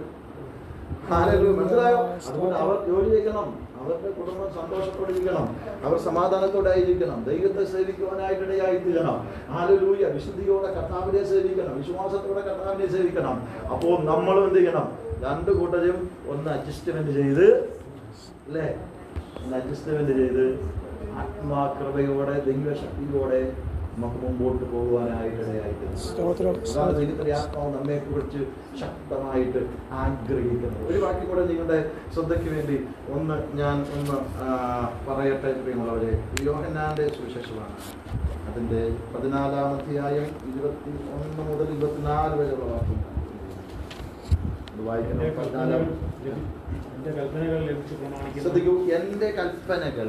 മനസ്സിലായോ? അതുകൊണ്ട് അവർ ജോലി ചെയ്യണം, അവരുടെ കുടുംബം സന്തോഷത്തോടിരിക്കണം, അവർ സമാധാനത്തോടെ ആയിരിക്കണം, ദൈവത്തെ സേവിക്കുവാനായിട്ടിടയായി തീരണം. ഹല്ലേലൂയ. വിശുദ്ധിയോടെ കർത്താവിനെ സേവിക്കണം, വിശ്വാസത്തോടെ കർത്താവിനെ സേവിക്കണം. അപ്പോൾ നമ്മളും എന്ത് ചെയ്യണം, രണ്ടു കൂട്ടരും ഒന്ന് അഡ്ജസ്റ്റ്മെന്റ് ചെയ്ത് അല്ലേ? അഡ്ജസ്റ്റ്മെന്റ് ചെയ്ത് ആത്മാകൃപയോടെ ദൈവശക്തിയോടെ നമുക്ക് മുമ്പോട്ട് പോകുവാനായിട്ട് ആത്മാവ് നമ്മെ കുറിച്ച് ശക്തമായിട്ട് ആഗ്രഹിക്കുന്നത്. ഒരു വാക്യം കൂടെ നിങ്ങളുടെ ശ്രദ്ധയ്ക്ക് വേണ്ടി ഞാൻ പറയട്ടെ പ്രിയമുള്ളവരെ. യോഹന്നാന്റെ സുവിശേഷമാണ്, അതിന്റെ 14-ാം അധ്യായം 21 മുതൽ 24 വരെയുള്ള വാക്യം വായിക്കണം. ശ്രദ്ധിക്കൂ, എന്റെ കൽപ്പനകൾ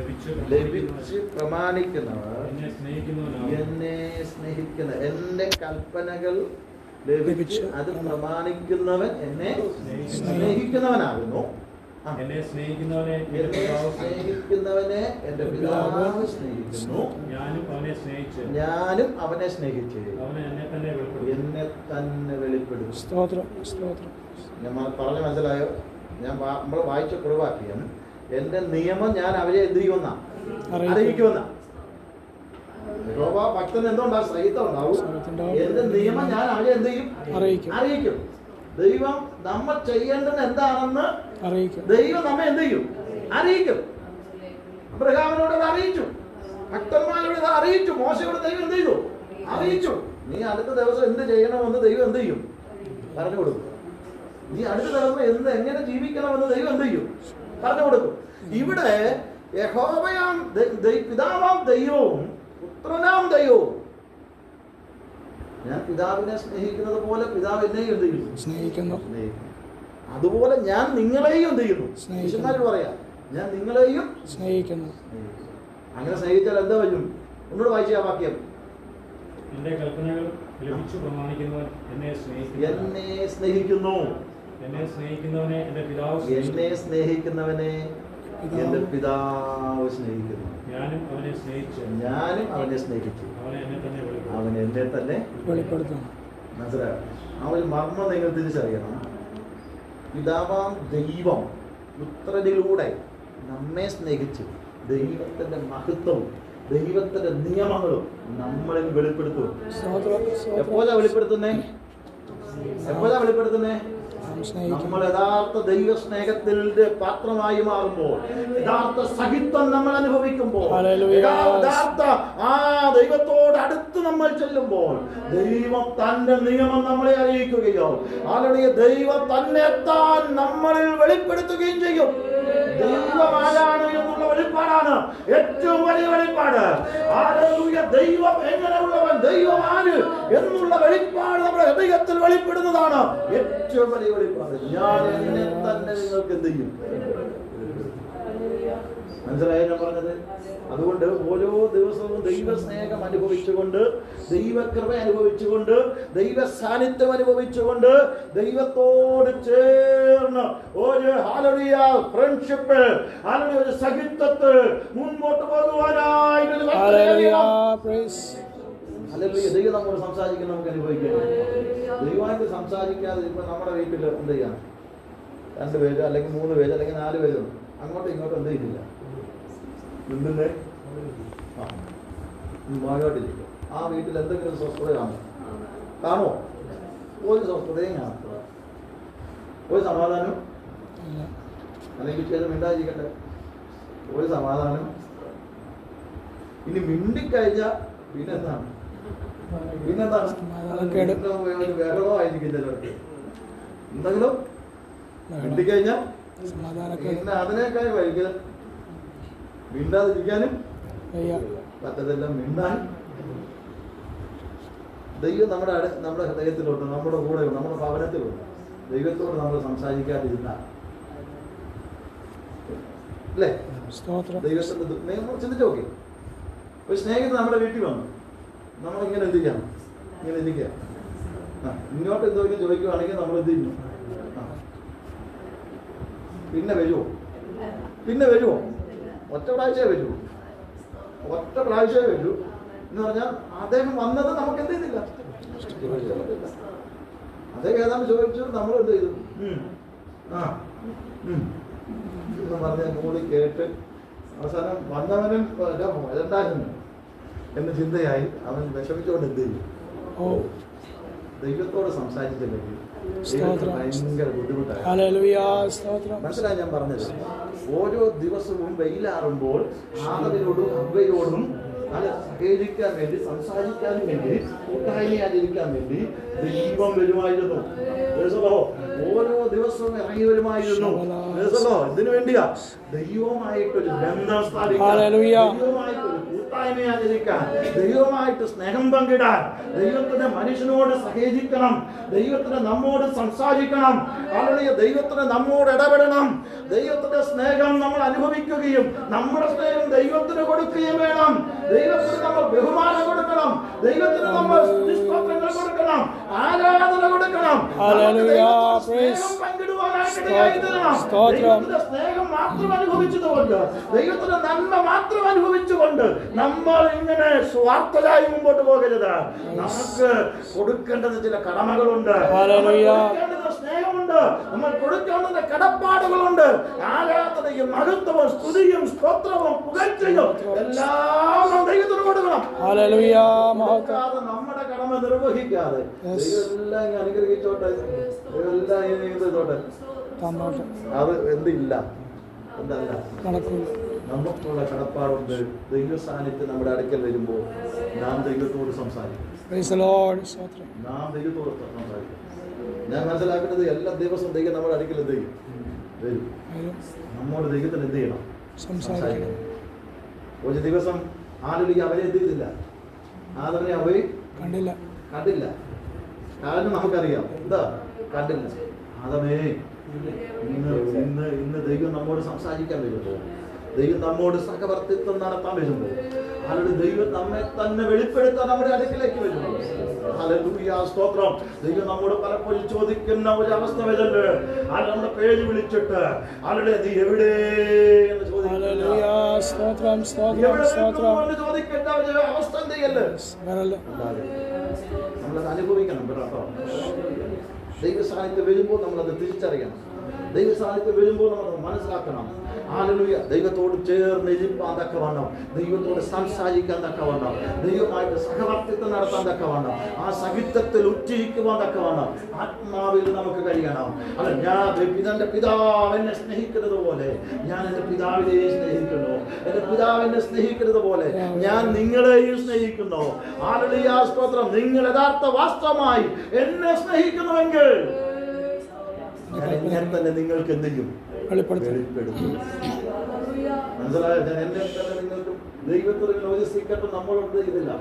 ലഭിച്ച് പ്രമാണിക്കുന്നവർ എന്നെ സ്നേഹിക്കുന്ന, എന്റെ കൽപ്പനകൾ ലഭിച്ച് അത് പ്രമാണിക്കുന്നവൻ എന്നെ സ്നേഹിക്കുന്നവനാകുന്നു. എന്നെ സ്നേഹിക്കുന്നവനെ എന്റെ പിതാവ് സ്നേഹിക്കുന്നു, ഞാനും അവനെ സ്നേഹിച്ച് എന്നെ തന്നെ വെളിപ്പെടുത്തും. ഞാൻ പറഞ്ഞ മനസ്സിലായോ? നമ്മൾ വായിച്ച കുറിവാക്യം, എന്റെ നിയമം ഞാൻ അവരെ എന്ത് ചെയ്യുമെന്ന അറിയിക്കുമെന്ന. ഭക്തൻ എന്തുണ്ടാവും? സഹിതം ഉണ്ടാവും. എന്റെ നിയമം ഞാൻ അവരെ എന്ത് ചെയ്യും? അറിയിക്കും. ദൈവം നമ്മൾ ചെയ്യേണ്ടത് എന്താണെന്ന് ദൈവം നമ്മെ എന്ത് ചെയ്യും? അറിയിക്കും. അബ്രഹാമിനോട് അത് അറിയിച്ചു, ഭക്തന്മാരോട് ഇത് അറിയിച്ചു, മോശയോട് ദൈവം എന്ത് ചെയ്തു? അറിയിച്ചു. നീ അടുത്ത ദിവസം എന്ത് ചെയ്യണമെന്ന് ദൈവം എന്ത് ചെയ്യും? പറഞ്ഞു കൊടുക്കും. നീ അടുത്ത ദിവസം എങ്ങനെ ജീവിക്കണമെന്ന് ദൈവം എന്ത് ചെയ്യും? പറഞ്ഞു കൊടുക്കും. ഇവിടെ യഹോവയാം പിതാവാം ദൈവവും പുത്രനാം ദൈവവും, ഞാൻ പിതാവിനെ സ്നേഹിക്കുന്നത് പോലെ പിതാവ് എന്നെയും എന്ത് ചെയ്യുന്നു? സ്നേഹിക്കുന്നു. അതുപോലെ ഞാൻ നിങ്ങളെയും എന്ത് ചെയ്യുന്നു? ശിഷ്യന്മാര് പറയാ, ഞാൻ നിങ്ങളെയും സ്നേഹിക്കുന്നു. അങ്ങനെ സ്നേഹിച്ചാൽ എന്താ വരും? ഒന്നുകൂടെ വായിച്ച ആ വാക്യം, എന്റെ കൽപ്പനകൾ ലഭിച്ചു പ്രമാണിക്കുന്നവൻ എന്നെ സ്നേഹിക്കുന്നു. എന്നെ സ്നേഹിക്കുന്നവനെ എന്റെ പിതാവ് സ്നേഹിക്കുന്നു. ഞാനും അവനെ സ്നേഹിച്ചു, അവൻ എന്നെ തന്നെ വെളിപ്പെടുത്തും. മനസ്സിലായോ? ആ ഒരു മർമ്മം നിങ്ങൾ തിരിച്ചറിയണം. പിതാവാം ദൈവം പുത്രനിലൂടെ നമ്മെ സ്നേഹിച്ച് ദൈവത്തിന്റെ മഹത്വവും ദൈവത്തിന്റെ നിയമങ്ങളും നമ്മളിൽ വെളിപ്പെടുത്തും. എപ്പോഴാ വെളിപ്പെടുത്തുന്നേ? നമ്മൾ യഥാർത്ഥ ദൈവ സ്നേഹത്തിന്റെ പാത്രമായി മാറുമ്പോൾ, യഥാർത്ഥ സഹിത്വം നമ്മൾ അനുഭവിക്കുമ്പോൾ, യഥാർത്ഥ ആ ദൈവത്തോട് അടുത്ത് നമ്മൾ ചെല്ലുമ്പോൾ ദൈവം തന്റെ നിയമം നമ്മളെ അറിയിക്കുകയോ അല്ലെങ്കിൽ ദൈവം തന്നെ താൻ നമ്മളിൽ വെളിപ്പെടുത്തുകയും ചെയ്യും. ദൈവം ആരാണ് എന്നുള്ള വെളിപ്പാടാണ് ഏറ്റവും വലിയ വെളിപ്പാട്. ദൈവം എങ്ങനെയുള്ളവൻ, ദൈവം ആര് എന്നുള്ള വെളിപ്പാട് നമ്മുടെ ഹൃദയത്തിൽ വെളിപ്പെടുന്നതാണ് ഏറ്റവും വലിയ വെളിപ്പാട്. ഞാൻ എന്നെ തന്നെ നിങ്ങൾക്ക് എന്ത് ചെയ്യും? മനസ്സിലായോ ഞാൻ പറഞ്ഞത്? അതുകൊണ്ട് ഓരോ ദിവസവും ദൈവസ്നേഹം അനുഭവിച്ചുകൊണ്ട്, ദൈവകൃപ അനുഭവിച്ചുകൊണ്ട്, ദൈവ സാന്നിധ്യം അനുഭവിച്ചുകൊണ്ട്, ദൈവത്തോട് ചേർന്ന് ഒരു ഫ്രണ്ട്ഷിപ്പ്, ഒരു സഹിത്വത്തിൽ മുൻപോട്ട് പോകുവാനായിട്ട് ദൈവം നമ്മോട് സംസാരിക്കാൻ നമുക്ക് അനുഭവിക്കാം. ദൈവമായിട്ട് സംസാരിക്കാതെ ഇപ്പൊ നമ്മുടെ വീട്ടിൽ എന്ത് ചെയ്യാം? 2 പേര് അല്ലെങ്കിൽ 3 പേര് അല്ലെങ്കിൽ 4 പേരും അങ്ങോട്ടും ഇങ്ങോട്ടും എന്ത് ചെയ്തില്ല, നിന്നേ മുന്നോട്ടിരിക്കും. ആ വീട്ടിൽ എന്തെങ്കിലും സ്വസ്ഥത കാണുമോ? ഒരു സ്വസ്ഥതയും കാണാം, ഒരു സമാധാനം. അല്ലെങ്കിൽ ചെയ്ത് മിണ്ടാതിരിക്കട്ടെ, ഒരു സമാധാനം. ഇനി മിണ്ടിക്കഴിഞ്ഞാൽ പിന്നെന്താണ്? ബഹളമായിരിക്കും ചിലർക്ക്. എന്തെങ്കിലും മിണ്ടിക്കഴിഞ്ഞാൽ പിന്നെ അതിനേക്കാൾ വൈകി മിണ്ടാതിരിക്കാനും പറ്റത്തില്ല, മിണ്ടാൻ. ദൈവം നമ്മുടെ ഹൃദയത്തിലുണ്ട്, നമ്മുടെ കൂടെയുണ്ട്, നമ്മുടെ ഭവനത്തിലുണ്ട്. ദൈവത്തോട് നമ്മൾ സംസാരിക്കാതിരുന്ന അല്ലേ? ദൈവത്തിന്റെ ചിന്തിച്ചു നോക്കി. ഒരു സ്നേഹിതൻ നമ്മുടെ വീട്ടിൽ വന്നു, നമ്മളിങ്ങനെ എന്ത് ചെയ്യണം? ഇങ്ങനെ ഇരിക്കുക. ഇങ്ങോട്ട് എന്തെങ്കിലും ചോദിക്കുവാണെങ്കിൽ നമ്മൾ എന്ത് ചെയ്യും? പിന്നെ വരുമോ? ഒറ്റ പ്രാവശ്യമേ വരൂ എന്ന് പറഞ്ഞാൽ അദ്ദേഹം വന്നത് നമുക്ക് എന്ത് ചെയ്തില്ല. അദ്ദേഹം ഏതാണ്ട് ചോദിച്ചു, നമ്മൾ എന്ത് ചെയ്തു? എന്ന് പറഞ്ഞ കൂടി കേട്ട് അവസാനം വന്നവനും രണ്ടായിരുന്നു എന്ന് ചിന്തയായി അവൻ വിഷമിച്ചുകൊണ്ട് എന്ത് ചെയ്യും? ദൈവത്തോട് സംസാരിച്ചില്ലെങ്കിൽ സ്തോത്രം. ഭയങ്കര ബുദ്ധിമുട്ടാണ്. ഹല്ലേലൂയ. സ്തോത്രം. മനസ്സിലായി ഞാൻ പറഞ്ഞത്? ഓരോ ദിവസവും വെയിലാറുമ്പോൾ ആദവിനോടും അവയോടും അത് സഹകരിക്കാൻ വേണ്ടി, സംസാരിക്കാൻ വേണ്ടി, കൂട്ടായ്മ ആചരിക്കാൻ വേണ്ടി ദൈവം വരുമായിരുന്നു. ഓരോ ദിവസവും ഇറങ്ങി വരുമായിരുന്നു. ഇതിനു വേണ്ടിയാ ദൈവമായിട്ടൊരു ബന്ധം സ്ഥാപിക്കാൻ, ദൈവമായിട്ടൊരു കൂട്ടായ്മ ആചരിക്കാൻ, ദൈവമായിട്ട് സ്നേഹം പങ്കിടാൻ, ദൈവത്തിന് മനുഷ്യനോട് സഹകരിക്കണം, ദൈവത്തിന് നമ്മോട് സംസാരിക്കണം, അല്ലെങ്കിൽ ദൈവത്തിന് നമ്മോട് ഇടപെടണം. ദൈവത്തിന്റെ സ്നേഹം നമ്മൾ അനുഭവിക്കുകയും നമ്മുടെ സ്നേഹം ദൈവത്തിന് കൊടുക്കുകയും വേണം. ദൈവത്തിന് നമ്മൾ ബഹുമാനം കൊടുക്കണം, ദൈവത്തിന് നമ്മൾ സ്തോത്രങ്ങൾ കൊടുക്കണം, ആരാധന കൊടുക്കണം, സ്നേഹം പങ്കിടുവാനായിട്ട് ദൈവത്തിന്റെ സ്നേഹം മാത്രം അനുഭവിച്ചതുകൊണ്ട്, ദൈവത്തിന്റെ നന്മ മാത്രം അനുഭവിച്ചുകൊണ്ട് നമ്മൾ ഇങ്ങനെ സ്വാർത്ഥരായി മുമ്പോട്ട് പോകരുത്. നമുക്ക് കൊടുക്കേണ്ടത് ചില കടമകളുണ്ട്, കൊടുക്കേണ്ടത് സ്നേഹമുണ്ട്, നമ്മൾ കൊടുക്കേണ്ടത് കടപ്പാടുകളുണ്ട്. ആരാധനയും മഹത്വവും സ്തുതിയും സ്തോത്രവും പുകഴ്ചയും എല്ലാം ദൈവത്തിന് കൊടുക്കണം. നമ്മുടെ കടമ നിർവഹിക്കാതെ എല്ലാം അനുഗ്രഹിച്ചോട്ടെ, എല്ലാം ചെയ്തോട്ടെ, അത് എന്തില്ല, എന്തല്ല, നമുക്കുള്ള കടപ്പാടുണ്ട്. ദൈവ സാന്നിധ്യം നമ്മുടെ അടുക്കൽ വരുമ്പോൾ നാം ദൈവത്തോട് സംസാരിക്കും. നാം ദൈവത്തോട് സംസാരിക്കും. ഞാൻ മനസ്സിലാക്കുന്നത് എല്ലാ ദിവസവും ദൈവം നമ്മുടെ അടുക്കൽ എന്ത് ചെയ്യും? വരും. നമ്മോട് ദൈവത്തിന് എന്ത് ചെയ്യണം? സംസാരിക്കണം. ഒരു ദിവസം ആളുകൾ അവരെ എന്ത് ചെയ്തില്ല? ആദവനെ അവര് കണ്ടില്ല. കാരണം നമുക്കറിയാം എന്താ കണ്ടില്ല. ആദമേ, ഇന്ന് ദൈവം നമ്മോട് സംസാരിക്കാൻ വരുമ്പോൾ, ദൈവം നമ്മോട് സഹവർത്തിത്വം നടത്താൻ വരുമ്പോൾ, ആളുടെ ദൈവം നമ്മെ തന്നെ വെളിപ്പെടുത്താൻ നമ്മുടെ അടുക്കിലേക്ക് വരുമ്പോൾ, ഹല്ലേലൂയ, സ്തോത്രം. ദൈവം നമ്മോട് പലപ്പോഴും ചോദിക്കുന്ന ഒരു അവസ്ഥ വരുന്നുണ്ട്. ആളുടെ നമ്മുടെ പേര് വിളിച്ചിട്ട് ആളുടെ നീ എവിടെ എന്ന് ചോദിക്കേണ്ട ഒരു അവസ്ഥ എന്തെയ്യല്ലേ? നമ്മളത് അനുഭവിക്കണം കേട്ടോ. ദൈവ സാന്നിധ്യം വരുമ്പോൾ നമ്മളത് തിരിച്ചറിയണം. ദൈവ സാന്നിധ്യം വരുമ്പോൾ നമ്മളത് മനസ്സിലാക്കണം. ഹല്ലേലൂയ. ദൈവത്തോട് ചേർന്ന് ഇരിപ്പാൻ തക്കവണ്ണം, ദൈവത്തോട് സംസാരിക്കാൻ തക്കവണ്ണം, ദൈവമായിട്ട് സഹവർത്തിത്വം നടത്താൻ തക്കവണ്ണം, ആ സഹിത്വത്തിൽ ഉറ്റിരിക്കുവാൻ തക്കവണ്ണം ആത്മാവിൽ നമുക്ക് കഴിയണം. അല്ല, എൻ്റെ പിതാവ് എന്നെ സ്നേഹിക്കുന്നത് പോലെ ഞാൻ എൻ്റെ പിതാവിനെ സ്നേഹിക്കുന്നു, എൻ്റെ പിതാവിനെ സ്നേഹിക്കുന്നത് പോലെ ഞാൻ നിങ്ങളെയും സ്നേഹിക്കുന്നു. ഹല്ലേലൂയ, സ്തോത്രം. നിങ്ങൾ യഥാർത്ഥ വാസ്തവമായി എന്നെ സ്നേഹിക്കുന്നുവെങ്കിൽ ഞാൻ തന്നെ നിങ്ങൾക്ക് എന്ത് ചെയ്യും? വെളിപ്പെടുത്തും. മനസ്സിലായോ? ഞാൻ എന്നെ തന്നെ നിങ്ങൾക്ക് ദൈവത്തിൽ ഒരു സീക്രട്ടും നമ്മളോട് ഇതില്ല,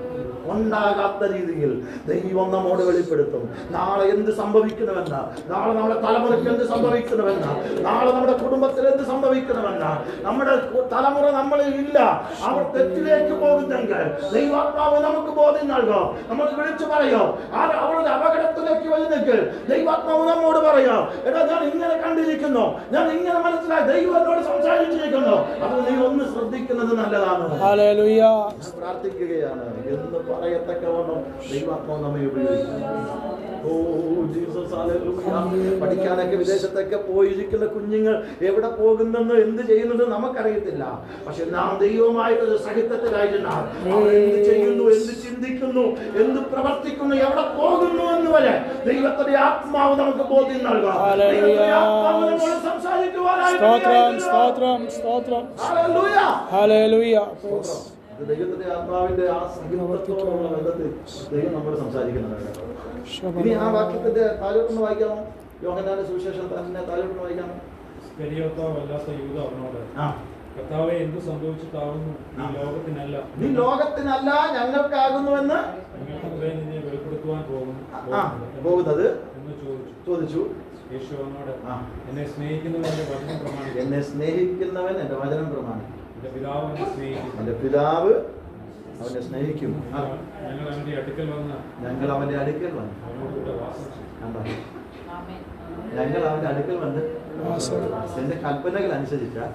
ഉണ്ടാകാത്ത രീതിയിൽ ദൈവം നമ്മോട് വെളിപ്പെടുത്തും. നാളെ എന്ത് സംഭവിക്കണമെന്ന, നാളെ നമ്മുടെ തലമുറയ്ക്ക് എന്ത് സംഭവിക്കണമെന്ന, നാളെ നമ്മുടെ കുടുംബത്തിൽ എന്ത് സംഭവിക്കണമെന്ന, നമ്മുടെ തലമുറ നമ്മളിൽ ഇല്ല, അവർ തെറ്റിലേക്ക് പോകുന്നെങ്കിൽ ദൈവാത്മാവ് നമുക്ക് ബോധ്യം നൽകോ, നമുക്ക് വിളിച്ചു പറയോ. അവരുടെ അപകടത്തിലേക്ക് വരുന്നെങ്കിൽ ദൈവാത്മാവ് നമ്മോട് പറയോ, എടാ ഞാൻ ഇങ്ങനെ കണ്ടിരിക്കുന്നു, ഞാൻ ഇങ്ങനെ മനസ്സിലായി, ദൈവം എന്നോട് സംസാരിച്ചിരിക്കുന്നു, അത് നീ ഒന്ന് ശ്രദ്ധിക്കുന്നത് നല്ലതാണ്. പ്രാർത്ഥിക്കുകയാണ് എന്ന് പറയത്തക്കവണ്ണം ദൈവാത്മാവ് നമ്മെ ഉപയോഗിക്കും. Oh Jesus, hallelujah. പഠിക്കാനൊക്കെ വിദേശത്തൊക്കെ പോയിരിക്കുന്ന കുഞ്ഞുങ്ങൾ എവിടെ പോകുന്നെന്ന് എന്ത് ചെയ്യുന്നത് നമുക്കറിയത്തില്ല. പക്ഷെ നാം ദൈവമായിട്ടൊരു സഹിത്വത്തിലായിരുന്നാൽ എന്ത് ചെയ്യുന്നു, എന്ത് ചിന്തിക്കുന്നു, എന്ത് പ്രവർത്തിക്കുന്നു, എവിടെ പോകുന്നു എന്ന് വരെ ദൈവത്തിന്റെ ആത്മാവ് നമുക്ക് ബോധ്യം നൽകാം. ദൈവത്തിന്റെ ആത്മാവിന്റെ ആ സഹിത്വത്തോടുള്ള ബന്ധത്തിൽ ദൈവം നമ്മോട് സംസാരിക്കുന്നുണ്ട്. ഇനി ആ വാക്യത്തിന്റെ താഴോട്ടൊന്ന് വായിക്കാമോ? യോഹന്നാന്റെ സുവിശേഷം തന്നെ താഴോട്ടൊന്ന് വായിക്കാമോ? വല്ലാത്ത യൂദ അവനോട്, കർത്താവേ, എന്ത് സംഭവിച്ചിട്ടാകുന്നു? നീ ലോകത്തിനല്ല ഞങ്ങൾക്കാകുന്നുവെന്ന് നിന്നെ വെളിപ്പെടുത്തുവാൻ പോകുന്നത് എന്ന് ചോദിച്ചു. യേശു അവനോട്, എന്നെ സ്നേഹിക്കുന്നവൻ എന്റെ വചനം പ്രമാണിക്കും. എന്നെ സ്നേഹിക്കുന്നവൻ എന്റെ വചനം പ്രമാണിക്കും. എന്റെ പിതാവ് എന്നെ സ്നേഹിക്കും. എന്റെ പിതാവ് അവനെ സ്നേഹിക്കും. ഞങ്ങൾ അവന്റെ അടുക്കൽ വന്ന് അവനോടുകൂടെ വാസം ചെയ്യും. ഞങ്ങൾ അവന്റെ അടുക്കൽ വന്ന് എന്റെ കൽപ്പനകൾ അനുസരിച്ചാൽ,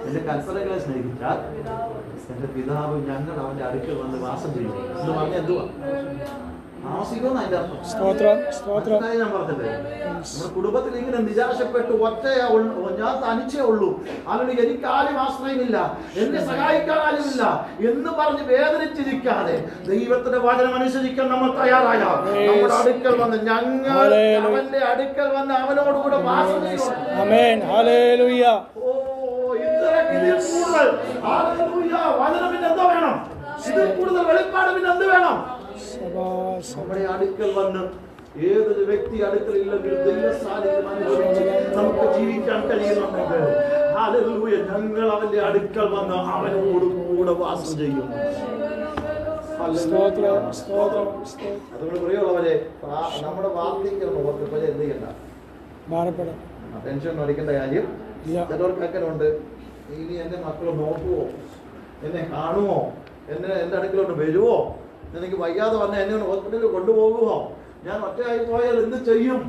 എന്റെ കൽപ്പനകളെ സ്നേഹിച്ചാൽ എന്റെ പിതാവ് ഞങ്ങൾ അവന്റെ അടുക്കൽ വന്ന് വാസം ചെയ്യും എന്ന് പറഞ്ഞ എന്തുവാ? താമസിക്കുമെന്ന് അതിന്റെ അർത്ഥം. സ്തോത്രം സ്തോത്രം. മനസ്സിലായി ഞാൻ പറഞ്ഞില്ലേ? നമ്മുടെ കുടുംബത്തിൽ ഇങ്ങനെ നിരാശപ്പെട്ടു ഞാൻ തനിച്ചേ ഉള്ളൂ, അല്ലെങ്കിൽ എനിക്ക് ആരും ആശ്രയമില്ല, എന്നെ സഹായിക്കാൻ ആരുമില്ല എന്ന് പറഞ്ഞ് വേദനിച്ചിരിക്കാതെ ദൈവത്തിന്റെ വചനം അനുസരിക്കാൻ നമ്മൾ തയ്യാറായ നമ്മുടെ അടുക്കൽ വന്ന് ഞങ്ങൾ അവന്റെ അടുക്കൽ വന്ന് അവനോടുകൂടെ വാസം ചെയ്യണം. ആമേൻ. ഹല്ലേലൂയ. വചനം പിന്നെ എന്തോ വേണം? ഇതിൽ കൂടുതൽ വെളിപ്പാട് പിന്നെ എന്ത് വേണം? നമ്മുടെ അടുക്കൽ വന്ന് ഏതൊരു വ്യക്തി അടുക്കലില്ലെങ്കിൽ ദൈവ സാന്നിധ്യം അനുഭവിച്ച് നമുക്ക് ജീവിക്കാൻ കഴിയുന്നുണ്ടെങ്കിൽ ഹല്ലേലൂയ, ഞങ്ങൾ അവന്റെ അടുക്കൽ വന്ന് അവനോട് കൂടെ വാസം ചെയ്യും. അതുകൊണ്ട് പ്രിയമുള്ളവരെ, നമ്മുടെ വാർദ്ധക്യം ഓർക്കപ്പോൾ എന്ത് ചെയ്യണ്ട, ടെൻഷൻ അടിക്കേണ്ട കാര്യം. ചിലർക്ക് അങ്ങനെയുണ്ട്, ഇനി എന്റെ മക്കൾ നോക്കുവോ, എന്നെ കാണുമോ, എന്റെ അടുക്കലോട്ട് വരുവോ, എനിക്ക് വയ്യാതെ വന്ന് എന്നെ ഹോസ്പിറ്റലിൽ കൊണ്ടുപോകുമോ, ഞാൻ ഒറ്റയായി പോയാൽ എന്ത് ചെയ്യും?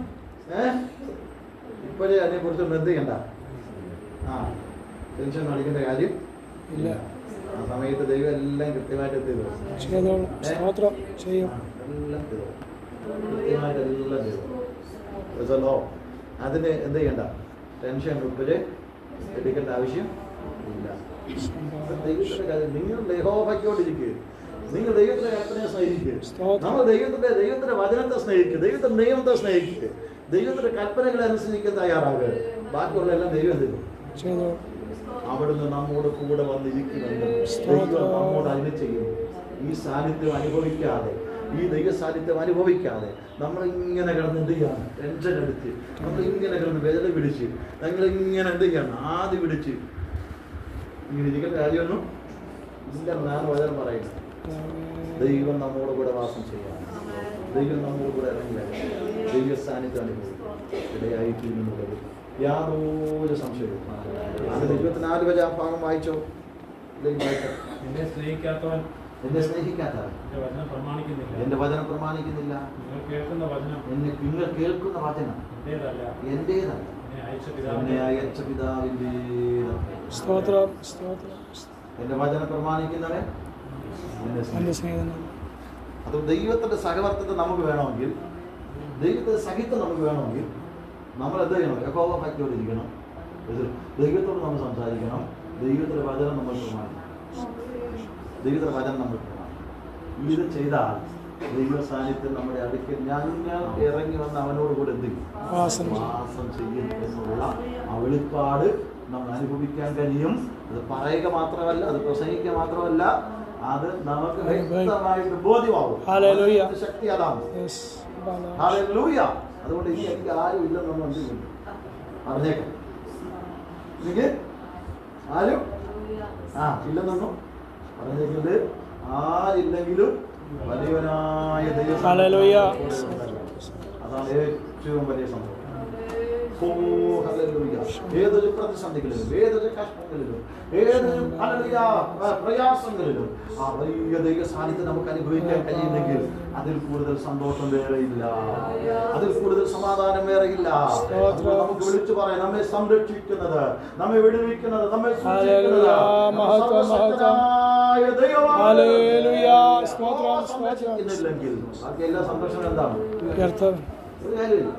ഇപ്പോഴേ അതിനെ കുറിച്ചൊന്നും എന്ത് ചെയ്യണ്ട, ടെൻഷൻ അടിക്കേണ്ട കാര്യം ഇല്ല. ആ സമയത്ത് ദൈവം എല്ലാം കൃത്യമായിട്ട് എല്ലാം ചെയ്തോ. അതിന് എന്ത് ചെയ്യണ്ട, ടെൻഷൻ ഇപ്പോഴേ എടുക്കേണ്ട ആവശ്യം ഇല്ല. ദൈവത്തിന്റെ കാര്യം നിങ്ങൾ യഹോവയോടിരിക്കുക, നിങ്ങൾ ദൈവത്തിന്റെ കൽപ്പനയെ സ്നേഹിക്കുക, നമ്മൾ ദൈവത്തിന്റെ വചനത്തെ സ്നേഹിക്കുക, ദൈവത്തിന്റെ നിയമത്തെ സ്നേഹിക്കുക, ദൈവത്തിന്റെ കൽപ്പനകളെ അനുസരിക്കാൻ തയ്യാറാകുക. ബാക്കിയുള്ള എല്ലാം ദൈവം തരും. അവിടുന്ന് നമ്മോട് കൂടെ വന്നിരിക്കുമെന്ന് ദൈവം നമ്മോട് അതിന് ചെയ്യും. ഈ സാന്നിധ്യം അനുഭവിക്കാതെ, ഈ ദൈവ സാന്നിധ്യം അനുഭവിക്കാതെ നമ്മൾ ഇങ്ങനെ കിടന്ന് എന്ത് ചെയ്യാണ്, ടെൻഷൻ എടുത്ത് നമ്മൾ ഇങ്ങനെ കിടന്ന് വേദന പിടിച്ച് ഞങ്ങളിങ്ങനെ എന്ത് ചെയ്യാണ്, ആദ്യം പിടിച്ച് ഇങ്ങനെ ഇരിക്കുന്ന കാര്യമൊന്നും ഇല്ലെന്നാണ് വചനം പറയുന്നത്. ദൈവം നമ്മോട് കൂടെ വാസം ചെയ്യാം, ദൈവം നമ്മോട് കൂടെ ഇറങ്ങി വരാം, ദൈവ സാന്നിധ്യം അനുഭവിക്കും ഇടയായിത്തീരുന്നുള്ളത് യാതൊരു സംശയവും. അത് 24 വരെ ആ ഭാഗം വായിച്ചോ. എന്നെ സ്നേഹിക്കാത്തവൻ എന്റെ വചനം പ്രമാണിക്കുന്നില്ല. നിങ്ങൾ കേൾക്കുന്ന വചനം എന്റേതല്ല, എന്നെ അയച്ച പിതാവിന്റേതാണ്. എന്റെ വചനം പ്രമാണിക്കുന്നവൻ എന്റെ സ്നേഹിതൻ. അത് ദൈവത്തിന്റെ സഹവർത്തിത്വം നമുക്ക് വേണമെങ്കിൽ, ദൈവത്തിന്റെ സഹിത്വം നമുക്ക് വേണമെങ്കിൽ നമ്മൾ എന്ത് ചെയ്യണം? യഹോവ ഭക്തിയോടിരിക്കണം, ദൈവത്തോട് നമ്മൾ സംസാരിക്കണം, ദൈവത്തിന്റെ വചനം നമ്മൾ പ്രമാണിക്കണം, ദൈവത്തിന്റെ വചനം നമ്മൾ പ്രമാണിക്കണം. ഇത് ചെയ്താൽ ദൈവ സാന്നിധ്യം നമ്മുടെ അടുക്കൽ ഞങ്ങൾ ഇറങ്ങി വന്ന് അവനോട് കൂടെ എന്ത് ചെയ്യും? വാസം ചെയ്യും എന്നുള്ള ആ വെളിപ്പാട് നമ്മൾ അനുഭവിക്കാൻ കഴിയും. അത് പറയുക മാത്രമല്ല, അത് പ്രസംഗിക്കുക മാത്രമല്ല, അത് നമുക്ക് വ്യക്തമായിട്ട് ബോധ്യമാവും. ശക്തി അതാണ്. ഹല്ലേലൂയ. അതുകൊണ്ട് ഇനി എനിക്ക് ആരും ഇല്ലെന്നൊന്നും എന്ത് ചെയ്യും പറഞ്ഞേക്കാം. എനിക്ക് ആരും ഇല്ലെന്നൊന്നും പറഞ്ഞേക്കുന്നത് ആരില്ലെങ്കിലും വലിയവനായ ദൈവം. അതാണ് ഏറ്റവും വലിയ സംഭവം. ഏതൊരു പ്രതിസന്ധികളിലും, ഏതൊരു കഷ്ടങ്ങളിലും, ഏതൊരു പ്രയാസങ്ങളിലും ആ വലിയ ദൈവ സാന്നിധ്യം നമുക്ക് അനുഭവിക്കാൻ കഴിയുന്നെങ്കിൽ അതിൽ കൂടുതൽ സന്തോഷം വേറെയില്ല, അതിൽ കൂടുതൽ സമാധാനം വേറെയില്ല. നമുക്ക് വിളിച്ചു പറയാം, നമ്മെ സംരക്ഷിക്കുന്നത്, നമ്മെ വിടുവിക്കുന്നത്, നമ്മെ സൂക്ഷിക്കുന്നത് ദൈവമാണെന്നില്ലെങ്കിൽ ബാക്കി എല്ലാ സന്തോഷവും എന്താണ്? ഒരു കാര്യമില്ല.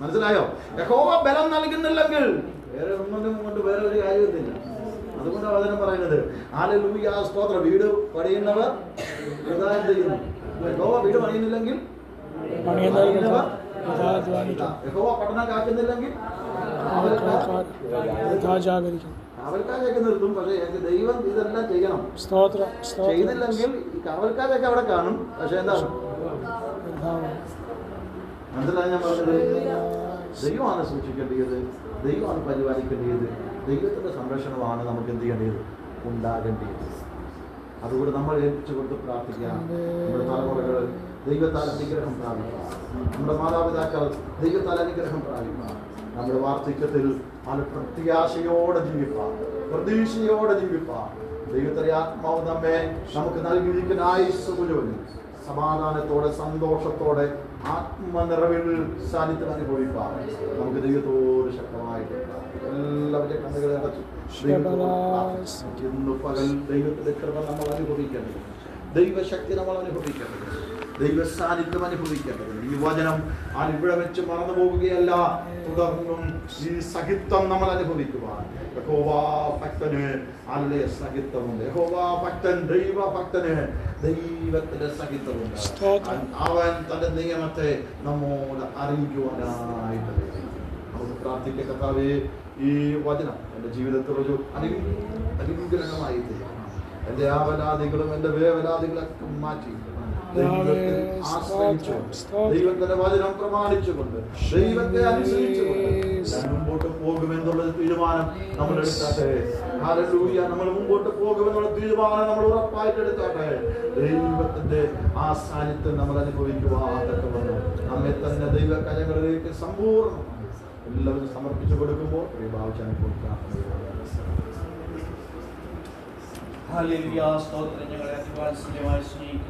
മനസ്സിലായോ? യഹോവ ബലം നൽകുന്നില്ലെങ്കിൽ വേറെ ഒന്നും കൊണ്ട് വേറെ ഒരു കാര്യമൊന്നുമില്ല. അതുകൊണ്ടാണ് വചനം പറയുന്നത് ഹല്ലേലൂയ, സ്തോത്രം. വീട് പണിയുന്നവർ വൃഥാ ചെയ്യുന്നു. യഹോവ വീട് പണിയുന്നില്ലെങ്കിൽ യഹോവ പട്ടണം കാക്കുന്നില്ലെങ്കിൽ കാവൽക്കാരൊക്കെ നിർത്തും. പക്ഷേ ദൈവം ഇതെല്ലാം ചെയ്യണം. ചെയ്തില്ലെങ്കിൽ ഈ കാവൽക്കാരൊക്കെ അവിടെ കാണും. പക്ഷെ എന്താണ്? മനസ്സിലായി ഞാൻ പറഞ്ഞത്? ദൈവമാണ് സൂക്ഷിക്കേണ്ടത്, ദൈവമാണ് പരിപാലിക്കേണ്ടത്, ദൈവത്തിന്റെ സംരക്ഷണമാണ് നമുക്ക് എന്ത് ചെയ്യേണ്ടത്? ഉണ്ടാകേണ്ടത്. അതുകൊണ്ട് നമ്മൾ ഏൽപ്പിച്ചു കൊടുത്ത് പ്രാർത്ഥിക്കാം. നമ്മുടെ തലമുറകൾ ദൈവത്താൽ അനുഗ്രഹം പ്രാപിക്കാം, നമ്മുടെ മാതാപിതാക്കൾ ദൈവത്താൽ അനുഗ്രഹം പ്രാപിക്കാം. നമ്മുടെ വാർദ്ധക്യത്തിൽ അത് പ്രത്യാശയോടെ ജീവിക്കാം, പ്രതീക്ഷയോടെ ജീവിക്കാം. ദൈവത്തിന്റെ ആത്മാവ് നമുക്ക് നൽകിയിരിക്കുന്ന ആയുസ് മുഴുവനും സമാധാനത്തോടെ, സന്തോഷത്തോടെ, ആത്മനിറവിൽ സാന്നിധ്യം അനുഭവിക്കാം. നമുക്ക് ദൈവത്തോട് ശക്തമായിട്ട് എല്ലാവരുടെ കണ്ണുകളെ അടച്ചു ഇന്ന് പകൽ ദൈവത്തിന്റെ കൃപ നമ്മൾ അനുഭവിക്കേണ്ടത്, ദൈവശക്തി നമ്മൾ അനുഭവിക്കേണ്ടത്. ദൈവ സാന്നിധ്യം അനുഭവിക്കേണ്ടതുണ്ട്. ഈ വചനം ഇവിടെ വെച്ച് മറന്നു പോകുകയല്ല, തുടർന്നും ഈ സഹിത്വം നമ്മൾ അനുഭവിക്കുവാൻ യഹോവാ ഭക്തന് അല്ലേ സഹിത്വമുണ്ട്. യഹോവാ ഭക്തൻ ദൈവ ഭക്തന് ദൈവത്തിന്റെ സഹിത്വമുണ്ട്. അവൻ തന്റെ നിയമത്തെ നമ്മോട് അറിയിക്കുവാനായിട്ട് നമുക്ക് പ്രാർത്ഥിക്കുക. കർത്താവേ, ഈ വചനം എൻ്റെ ജീവിതത്തിൽ ഒരു അനുഗ്രഹമായി തീരണം. എൻ്റെ ആവലാദികളും എൻ്റെ വേവലാദികളൊക്കെ മാറ്റി ദൈവത്തിൽ ആശ്രയിച്ചുകൊണ്ട്, ദൈവത്തിന്റെ വചനം പ്രമാണിച്ചുകൊണ്ട്, ദൈവത്തെ അനുസരിച്ചുകൊണ്ട് ഞാൻ മുമ്പോട്ട് പോകുമെന്നുള്ള തീരുമാനം നമ്മൾ എടുത്താട്ടെ. ഹല്ലേലൂയ. നമ്മൾ മുമ്പോട്ട് പോകുമെന്നുള്ള തീരുമാനം നമ്മൾ ഉറപ്പായിട്ട് എടുത്താട്ടെ. ദൈവത്തിന്റെ ആ സാന്നിധ്യം നമ്മൾ അനുഭവിക്കുവാനൊക്കെ വന്നു നമ്മെ തന്നെ ദൈവ കരങ്ങളിലേക്ക് സമ്പൂർണ്ണം എല്ലാവരും സമർപ്പിച്ചു കൊടുക്കുമ്പോൾ ഹല്ലേലൂയ. സ്തോത്രം. ഞങ്ങളെ അതിവാത്സല്യമായി സ്നേഹിക്കുന്നു.